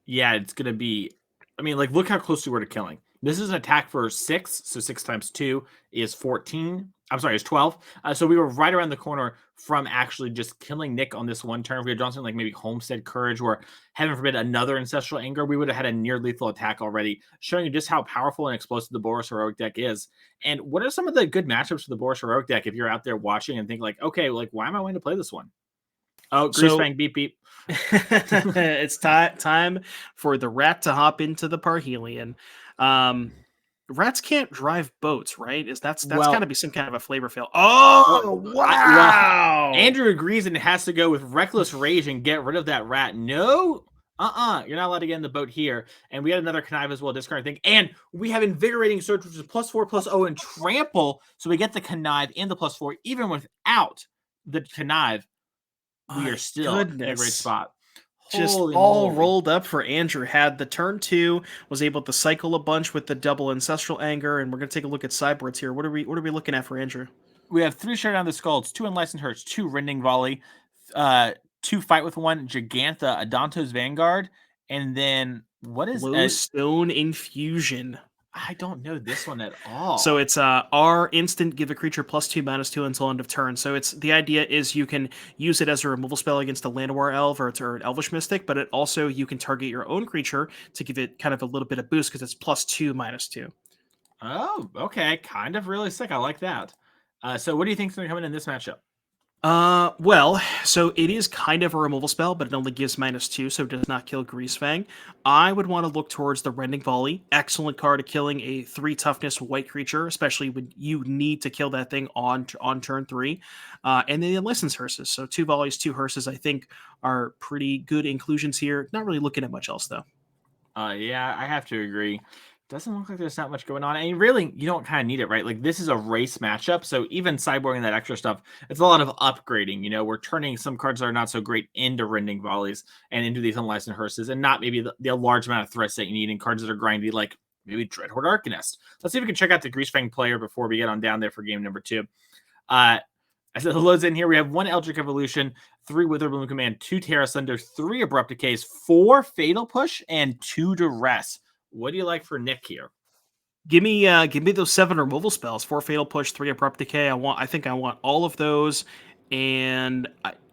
Yeah, it's going to be, look how close we were to killing. This is an attack for 6, so 6 times 2 is 14. I'm sorry, it's 12. So we were right around the corner from actually just killing Nick on this one turn. If we had Johnson like maybe Homestead Courage or, heaven forbid, another Ancestral Anger, we would have had a near lethal attack already, showing you just how powerful and explosive the Boros Heroic deck is. And what are some of the good matchups for the Boros Heroic deck if you're out there watching and think like, okay, like why am I going to play this one? Oh, Greasefang, beep beep. It's time for the rat to hop into the Parhelion. Rats can't drive boats, right? That's got to be some kind of a flavor fail. Oh, wow! Andrew agrees and it has to go with Reckless Rage and get rid of that rat. No, you're not allowed to get in the boat here. And we had another connive as well, discard thing. And we have Invigorating Surge, which is +4/+0 and trample. So we get the connive and the +4 even without the connive. we are My still in a great goodness. spot. Just Holy all moly. rolled up for Andrew. Had the turn 2, was able to cycle a bunch with the double Ancestral Anger, and we're gonna take a look at sideboards here. What are we looking at for Andrew? We have 3 Share Down the Skulls, 2 Unlicensed Hurts, 2 Rending Volley, 2 Fight with 1 Gigantha, Adonto's Vanguard, and then what is Glowstone Infusion. I don't know this one at all. So it's R instant, give a creature +2/-2 until end of turn. So it's the idea is you can use it as a removal spell against a Llanowar Elf or an Elvish Mystic, but it also you can target your own creature to give it kind of a little bit of boost because it's +2/-2. Oh, okay. Kind of really sick. I like that. So what do you think is going to come in this matchup? Well, so it is kind of a removal spell, but it only gives -2, so it does not kill Greasefang. I would want to look towards the Rending Volley. Excellent card at killing a 3 toughness white creature, especially when you need to kill that thing on turn 3. And then the Unlicensed Hearses. So 2 Volleys, 2 Hearses, I think are pretty good inclusions here. Not really looking at much else, though. Yeah, I have to agree. Doesn't look like there's not much going on. And really, you don't kind of need it, right? Like, this is a race matchup. So even sideboarding that extra stuff, it's a lot of upgrading. You know, we're turning some cards that are not so great into Rending Volleys and into these Unlicensed Hearses, and not maybe the large amount of threats that you need in cards that are grindy, like maybe Dreadhorde Arcanist. Let's see if we can check out the Greasefang player before we get on down there for game number 2. As it loads in here, we have 1 Eldritch Evolution, 3 Witherbloom Command, 2 Terra Sunder, 3 Abrupt Decays, 4 Fatal Push, and 2 Duress. What do you like for Nick here? Give me those 7 removal spells. 4 Fatal Push, 3 Abrupt Decay. I think I want all of those, and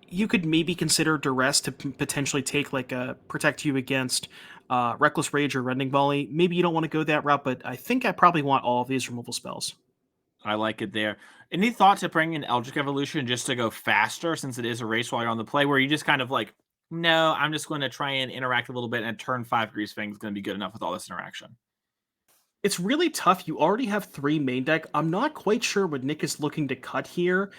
you could maybe consider Duress to potentially take like a protect you against Reckless Rage or Rending Volley. Maybe you don't want to go that route, but I think I probably want all of these removal spells. I like it there. Any thought to bring in Eldritch Evolution just to go faster, since it is a race while you're on the play, where you just kind of like, no, I'm just going to try and interact a little bit, and turn 5 Greasefang is going to be good enough with all this interaction. It's really tough. You already have 3 main deck. I'm not quite sure what Nick is looking to cut here.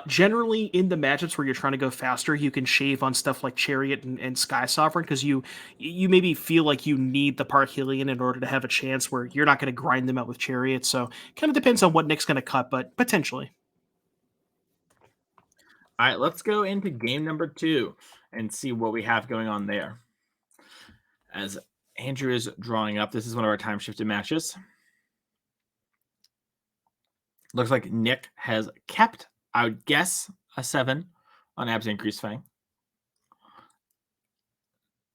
Generally, in the matchups where you're trying to go faster, you can shave on stuff like Chariot and Sky Sovereign because you maybe feel like you need the Parhelion in order to have a chance where you're not going to grind them out with Chariot. So kind of depends on what Nick's going to cut, but potentially. All right, let's go into game number 2 and see what we have going on there. As Andrew is drawing up, this is one of our time-shifted matches. Looks like Nick has kept, I would guess, a 7 on Abzan Greasefang.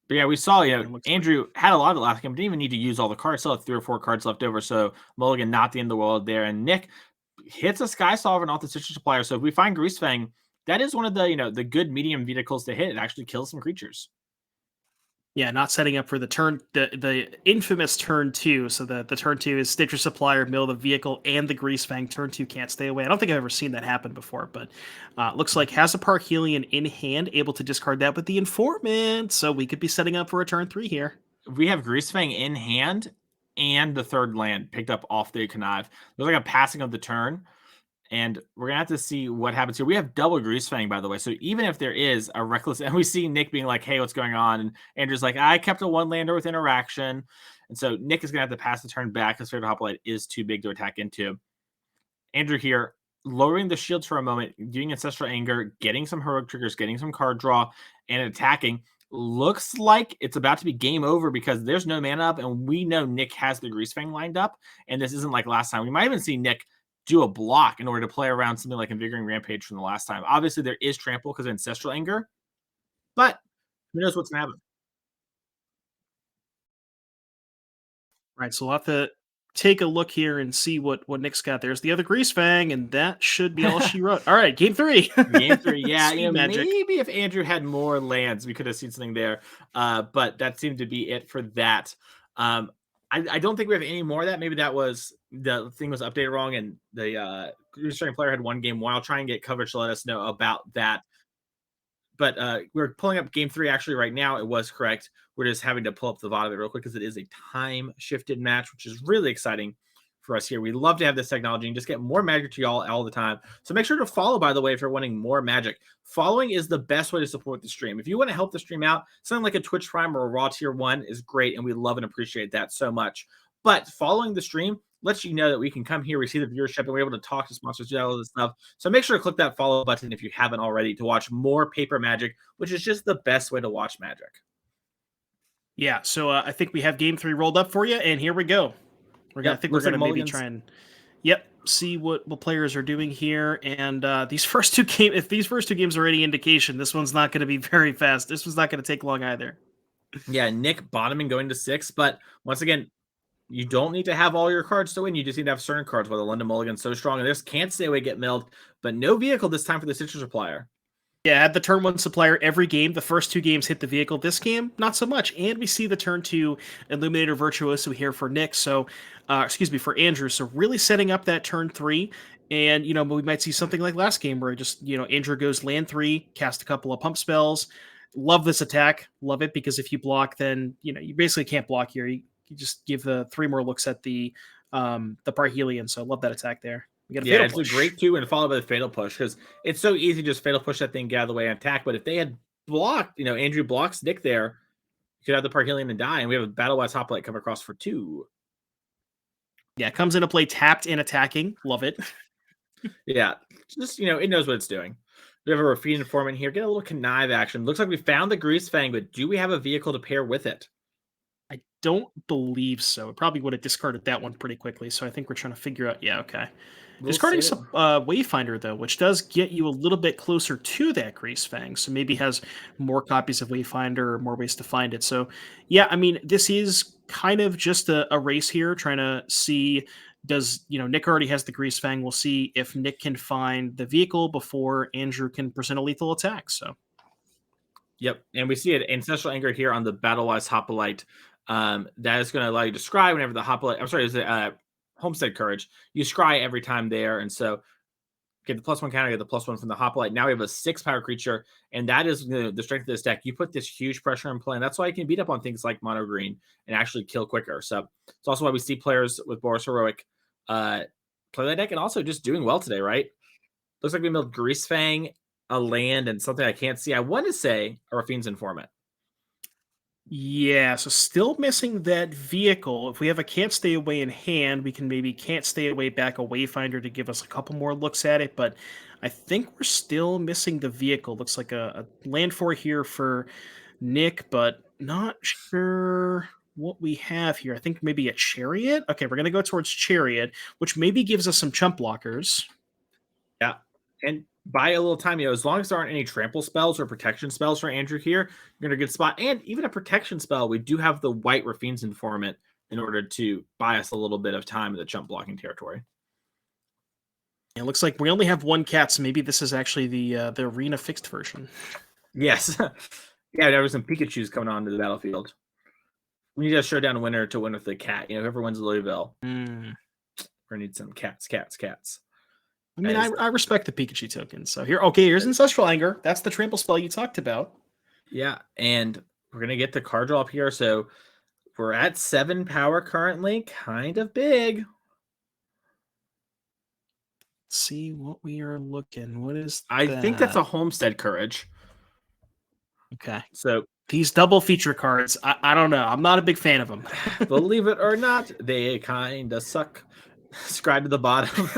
But yeah, we saw, Andrew had a lot of it last game, didn't even need to use all the cards, still had 3 or 4 cards left over, so Mulligan, not the end of the world there. And Nick hits a Sky Sovereign off the Citrus Supplier, so if we find Greasefang, that is one of the, the good medium vehicles to hit. It actually kills some creatures. Yeah, not setting up for the turn, the infamous turn 2. So the turn 2 is Stitcher Supplier, mill the vehicle, and the Greasefang. Turn 2 can't stay away. I don't think I've ever seen that happen before, but looks like has a Parhelion in hand, able to discard that with the Informant. So we could be setting up for a turn 3 here. We have Greasefang in hand and the 3rd land picked up off the Connive. There's like a passing of the turn. And we're going to have to see what happens here. We have double Greasefang, by the way. So even if there is a reckless... And we see Nick being like, hey, what's going on? And Andrew's like, I kept a 1-lander with interaction. And so Nick is going to have to pass the turn back because Favorite Hoplite is too big to attack into. Andrew here, lowering the shields for a moment, doing Ancestral Anger, getting some heroic triggers, getting some card draw, and attacking. Looks like it's about to be game over because there's no mana up, and we know Nick has the Greasefang lined up. And this isn't like last time. We might even see Nick do a block in order to play around something like Invigorating Rampage from the last time. Obviously, there is Trample because of Ancestral Anger, but who knows what's going to happen. Right, so we'll have to take a look here and see what Nick's got. There's the other Greasefang, and that should be all she wrote. All right, game 3. Game 3, yeah. Magic. Maybe if Andrew had more lands, we could have seen something there. But that seemed to be it for that. I don't think we have any more of that. Maybe that was the thing was updated wrong, and the Greasefang player had 1 game 1. I'll try and get coverage to let us know about that. But we're pulling up game 3 actually right now. It was correct. We're just having to pull up the VOD of it real quick because it is a time-shifted match, which is really exciting for us here. We love to have this technology and just get more magic to y'all all the time. So make sure to follow, by the way, if you're wanting more magic. Following is the best way to support the stream. If you want to help the stream out, something like a Twitch Prime or a Raw Tier 1 is great, and we love and appreciate that so much. But following the stream lets you know that we can come here, we see the viewership, and we're able to talk to sponsors, do all this stuff. So make sure to click that follow button if you haven't already to watch more Paper Magic, which is just the best way to watch Magic. Yeah, so I think we have game 3 rolled up for you, and here we go. We're gonna maybe try and see what players are doing here. And these first two games, if these first two games are any indication, this one's not going to be very fast. This one's not going to take long either. Yeah, Nick bottoming going to 6, but once again, you don't need to have all your cards to win. You just need to have certain cards. While the London Mulligan's so strong, and this can't stay away, get milled, but no vehicle this time for the Citrus Supplier. Yeah, had the turn 1 supplier every game. The first 2 games hit the vehicle. This game, not so much. And we see the turn 2 Illuminator Virtuoso here for Nick. So, for Andrew. So really setting up that turn 3. And, we might see something like last game where just, Andrew goes land 3, cast a couple of pump spells. Love this attack. Love it, because if you block, then, you basically can't block here. You just give the 3 more looks at the Parhelion. So love that attack there. Yeah, it's a great 2 and followed by the Fatal Push, because it's so easy to just Fatal Push that thing, get out of the way and attack. But if they had blocked, Andrew blocks Nick there, you could have the Parhelion and die, and we have a Battle-Wise Hoplite come across for 2. Yeah, comes into play tapped and attacking. Love it. Yeah, just, it knows what it's doing. We have a Rafine Informant here. Get a little connive action. Looks like we found the Grease Fang, but do we have a vehicle to pair with it? I don't believe so. It probably would have discarded that one pretty quickly, so I think we're trying to figure out... Yeah, okay. Discarding some Wayfinder, though, which does get you a little bit closer to that Grease Fang, so maybe has more copies of Wayfinder or more ways to find it. So, yeah, I mean, this is kind of just a race here, trying to see, does, Nick already has the Grease Fang. We'll see if Nick can find the vehicle before Andrew can present a lethal attack, so. Yep, and we see it Ancestral Anger here on the Battle-Wise Hoplite. That is going to allow you to scry whenever the Hoplite... I'm sorry, is it... Homestead Courage, you scry every time there, and so get the +1 counter, get the +1 from the Hoplite. Now we have a 6 power creature, and that is the strength of this deck. You put this huge pressure in play, and that's why you can beat up on things like Mono Green and actually kill quicker. So it's also why we see players with Boros Heroic play that deck, and also just doing well today, right? Looks like we milled Grease Fang, a land, and something I can't see. I want to say a Rafine's Informant. Yeah, so still missing that vehicle. If we have a Can't Stay Away in hand, we can maybe Can't Stay Away back a Wayfinder to give us a couple more looks at it, but I think we're still missing the vehicle. Looks like a land 4 here for Nick, but not sure what we have here. I think maybe a Chariot. Okay, we're going to go towards Chariot, which maybe gives us some chump blockers. Yeah, and buy a little time, as long as there aren't any trample spells or protection spells for Andrew here, you're in a good spot. And even a protection spell, we do have the white Rafine's Informant in order to buy us a little bit of time in the chump blocking territory. It looks like we only have 1 cat, so maybe this is actually the arena fixed version. Yes. Yeah, there was some Pikachus coming onto the battlefield. We need a showdown winner to win with the cat. Whoever wins Louisville. We're gonna need some cats. I mean, I respect the Pikachu token. So here's Ancestral Anger. That's the trample spell you talked about. Yeah, and we're going to get the card draw up here. So we're at 7 power currently. Kind of big. Let's see what we are looking. What is that? I think that's a Homestead Courage. Okay. So these double feature cards, I don't know. I'm not a big fan of them. Believe it or not, they kind of suck. Scribe to the bottom.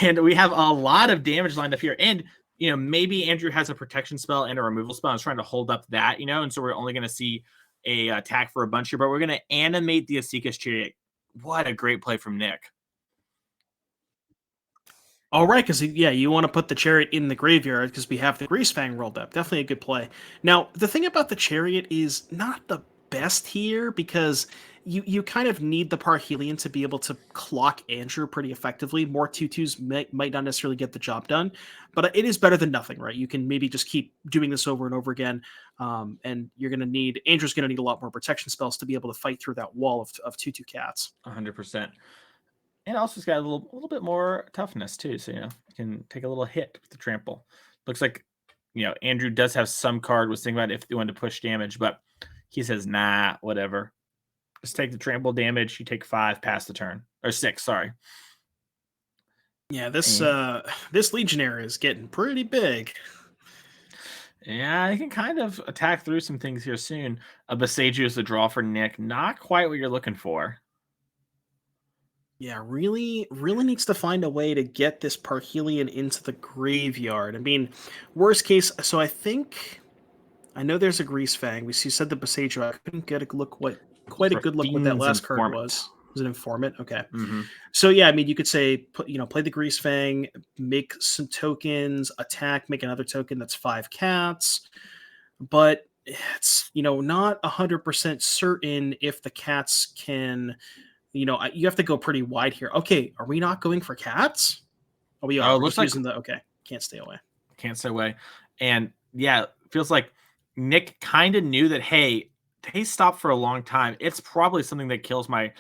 And we have a lot of damage lined up here. And, maybe Andrew has a protection spell and a removal spell. I was trying to hold up that, and so we're only going to see a attack for a bunch here, but we're going to animate the Asika's Chariot. What a great play from Nick. All right, because, you want to put the Chariot in the graveyard because we have the Grease Fang rolled up. Definitely a good play. Now, the thing about the Chariot is not the best here because you kind of need the Parhelion to be able to clock Andrew pretty effectively. More 2/2s might not necessarily get the job done, but it is better than nothing, right? You can maybe just keep doing this over and over again, and Andrew's going to need a lot more protection spells to be able to fight through that wall of 2/2 cats. 100%. And also it's got a little bit more toughness too, so you can take a little hit with the trample. Looks like Andrew does have some card was thinking about if they wanted to push damage, but he says nah, whatever. Just take the trample damage. You take 5 past the turn, or 6. Sorry. Yeah, this Legionnaire is getting pretty big. Yeah, I can kind of attack through some things here soon. A Boseiju is the draw for Nick. Not quite what you're looking for. Yeah, really, really needs to find a way to get this Parhelion into the graveyard. I mean, worst case, so I know there's a Grease Fang. We see said the Boseiju. I couldn't get a look what quite a For good look what that Fiend's last card Informant. was. An informant? Okay. Mm-hmm. So yeah, I mean, you could say, play the Grease Fang, make some tokens, attack, make another token that's 5 cats, but it's not 100% certain if the cats can. You have to go pretty wide here. Okay, are we not going for cats? Oh, we are. Oh, it We're looks just like using the okay. Can't stay away. can't stay away. And yeah, feels like Nick kind of knew that, hey, they stopped for a long time. It's probably something that kills my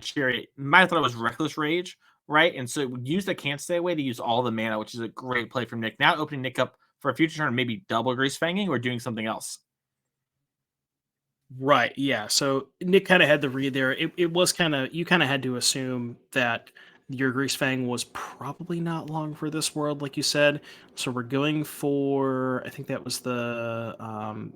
chariot. Might have thought it was Reckless Rage, right? And so use the can't stay away to use all the mana, which is a great play from Nick. Now opening Nick up for a future turn, maybe double Grease Fanging or doing something else. Right. Yeah. So Nick kind of had the read there. It was you kind of had to assume that your Grease Fang was probably not long for this world, like you said. So we're going for, I think that was the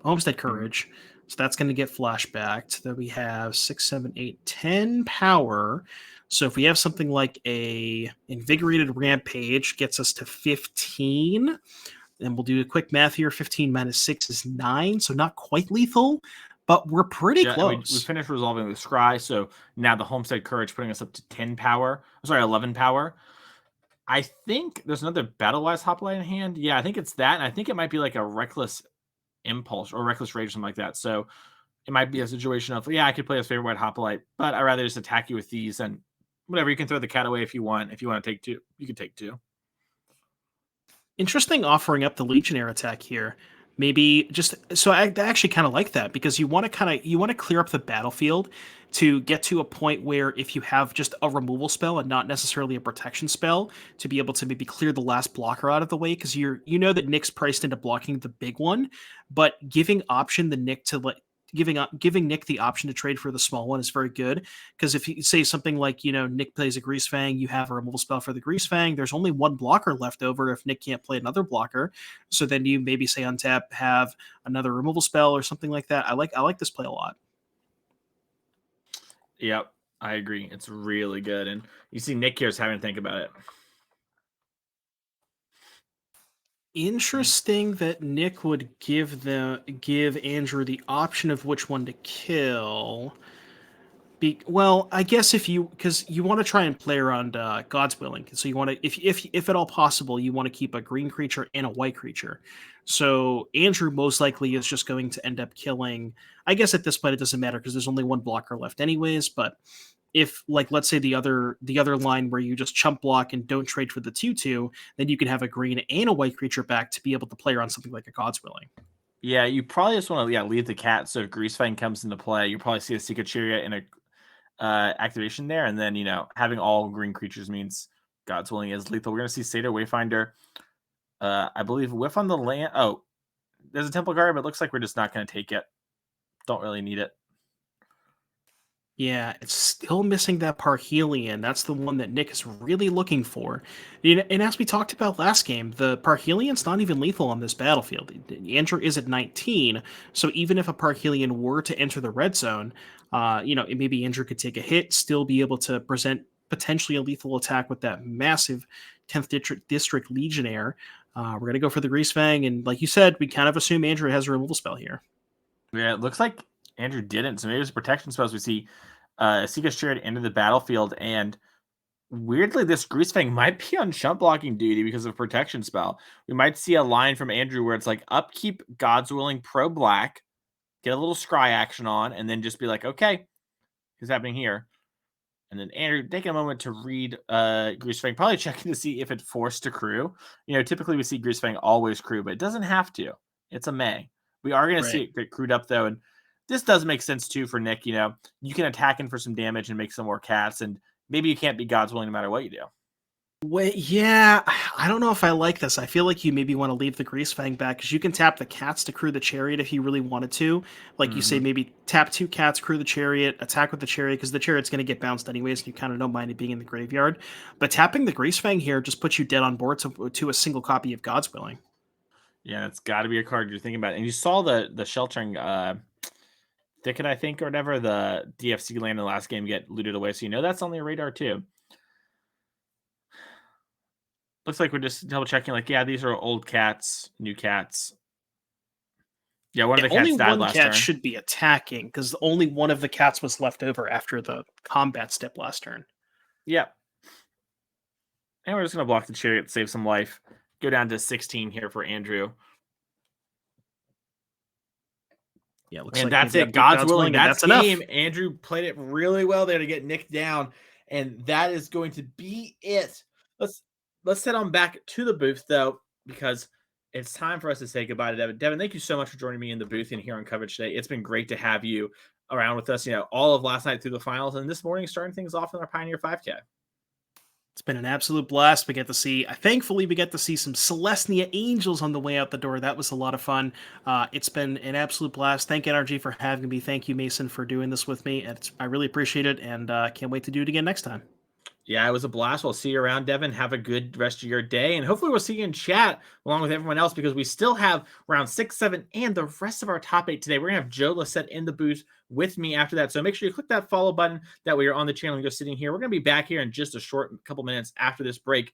Homestead Courage. So that's going to get flashbacked. Then we have 6, 7, 8, 10 power. So if we have something like a Invigorated Rampage, gets us to 15. And we'll do a quick math here. 15 minus 6 is 9. So not quite lethal, but we're pretty close. We finished resolving the Scry, so now the Homestead Courage putting us up to 10 power. Sorry, 11 power. I think there's another Battle-Wise Hoplite in hand. Yeah, I think it's that, and I think it might be like a Reckless Impulse or Reckless Rage, something like that. So it might be a situation of, yeah, I could play as Favorite White Hoplite, but I'd rather just attack you with these, and whatever, you can throw the cat away if you want. If you want to take 2, you can take 2. Interesting offering up the Legionnaire attack here. Maybe just so I actually kind of like that because you want to clear up the battlefield to get to a point where if you have just a removal spell and not necessarily a protection spell to be able to maybe clear the last blocker out of the way because you know that Nick's priced into blocking the big one, but giving Nick the option to trade for the small one is very good because if you say something like Nick plays a Grease Fang, you have a removal spell for the Grease Fang. There's only one blocker left over if Nick can't play another blocker, so then you maybe say untap, have another removal spell or something like that. I like this play a lot. Yep, I agree. It's really good, and you see Nick here's having to think about it. Interesting that Nick would give Andrew the option of which one to kill. Well, I guess because you want to try and play around God's Willing, so you want to, if at all possible, you want to keep a green creature and a white creature. So Andrew most likely is just going to end up killing. I guess at this point it doesn't matter because there's only one blocker left anyways. But if let's say the other line where you just chump block and don't trade for the 2/2, then you can have a green and a white creature back to be able to play around something like a God's Willing. Yeah, you probably just want to leave the cat. So if Grease Fang comes into play, you probably see a Secret Chariot and a activation there, and then having all green creatures means God's Willing is lethal. We're gonna see Satyr Wayfinder. I believe whiff on the land. Oh, there's a Temple Guard, but it looks like we're just not gonna take it. Don't really need it. Yeah, it's still missing that Parhelion. That's the one that Nick is really looking for. And as we talked about last game, the Parhelion's not even lethal on this battlefield. Andrew is at 19, so even if a Parhelion were to enter the red zone, maybe Andrew could take a hit, still be able to present potentially a lethal attack with that massive 10th District Legionnaire. We're going to go for the Grease Fang, and like you said, we kind of assume Andrew has a removal spell here. Yeah, it looks like Andrew didn't. So maybe there's protection spells. We see Secret Chariot into the battlefield, and weirdly, this Grease Fang might be on chump blocking duty because of protection spell. We might see a line from Andrew where it's like upkeep God's Willing pro black, get a little scry action on, and then just be like, okay, what's happening here? And then Andrew, take a moment to read Grease Fang, probably checking to see if it forced to crew. Typically we see Grease Fang always crew, but it doesn't have to. It's a May. We are going to see it get crewed up, though, and this does make sense, too, for Nick. You can attack him for some damage and make some more cats, and maybe you can't be God's Willing no matter what you do. Wait, yeah, I don't know if I like this. I feel like you maybe want to leave the Grease Fang back because you can tap the cats to crew the Chariot if you really wanted to. You say, maybe tap 2 cats, crew the Chariot, attack with the Chariot because the Chariot's going to get bounced anyways, and you kind of don't mind it being in the graveyard. But tapping the Grease Fang here just puts you dead on board to a single copy of God's Willing. Yeah, it's got to be a card you're thinking about. And you saw the Sheltering Thicket, I think, or whatever, the DFC land in the last game get looted away. So that's on the radar too. Looks like we're just double checking. Like, yeah, these are old cats, new cats. Yeah, one of the cats only died one last cat turn. should be attacking because only one of the cats was left over after the combat step last turn. Yep. And we're just going to block the chariot to save some life. Go down to 16 here for Andrew. Yeah, looks and like that's it. God's willing. That's game. Enough. Andrew played it really well there to get nicked down. And that is going to be it. Let's head on back to the booth, though, because it's time for us to say goodbye to Devin. Devin, thank you so much for joining me in the booth and here on coverage today. It's been great to have you around with us, all of last night through the finals and this morning starting things off in our Pioneer 5K. It's been an absolute blast. Thankfully, we get to see some Selesnya Angels on the way out the door. That was a lot of fun. It's been an absolute blast. Thank NRG for having me. Thank you, Mason, for doing this with me. I really appreciate it, and can't wait to do it again next time. Yeah, it was a blast. We'll see you around, Devin. Have a good rest of your day. And hopefully we'll see you in chat along with everyone else because we still have round 6, 7, and the rest of our top 8 today. We're going to have Joe Lissette in the booth with me after that. So make sure you click that follow button. That way you're on the channel and go sitting here. We're going to be back here in just a short couple minutes after this break.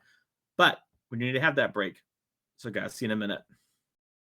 But we need to have that break. So guys, see you in a minute.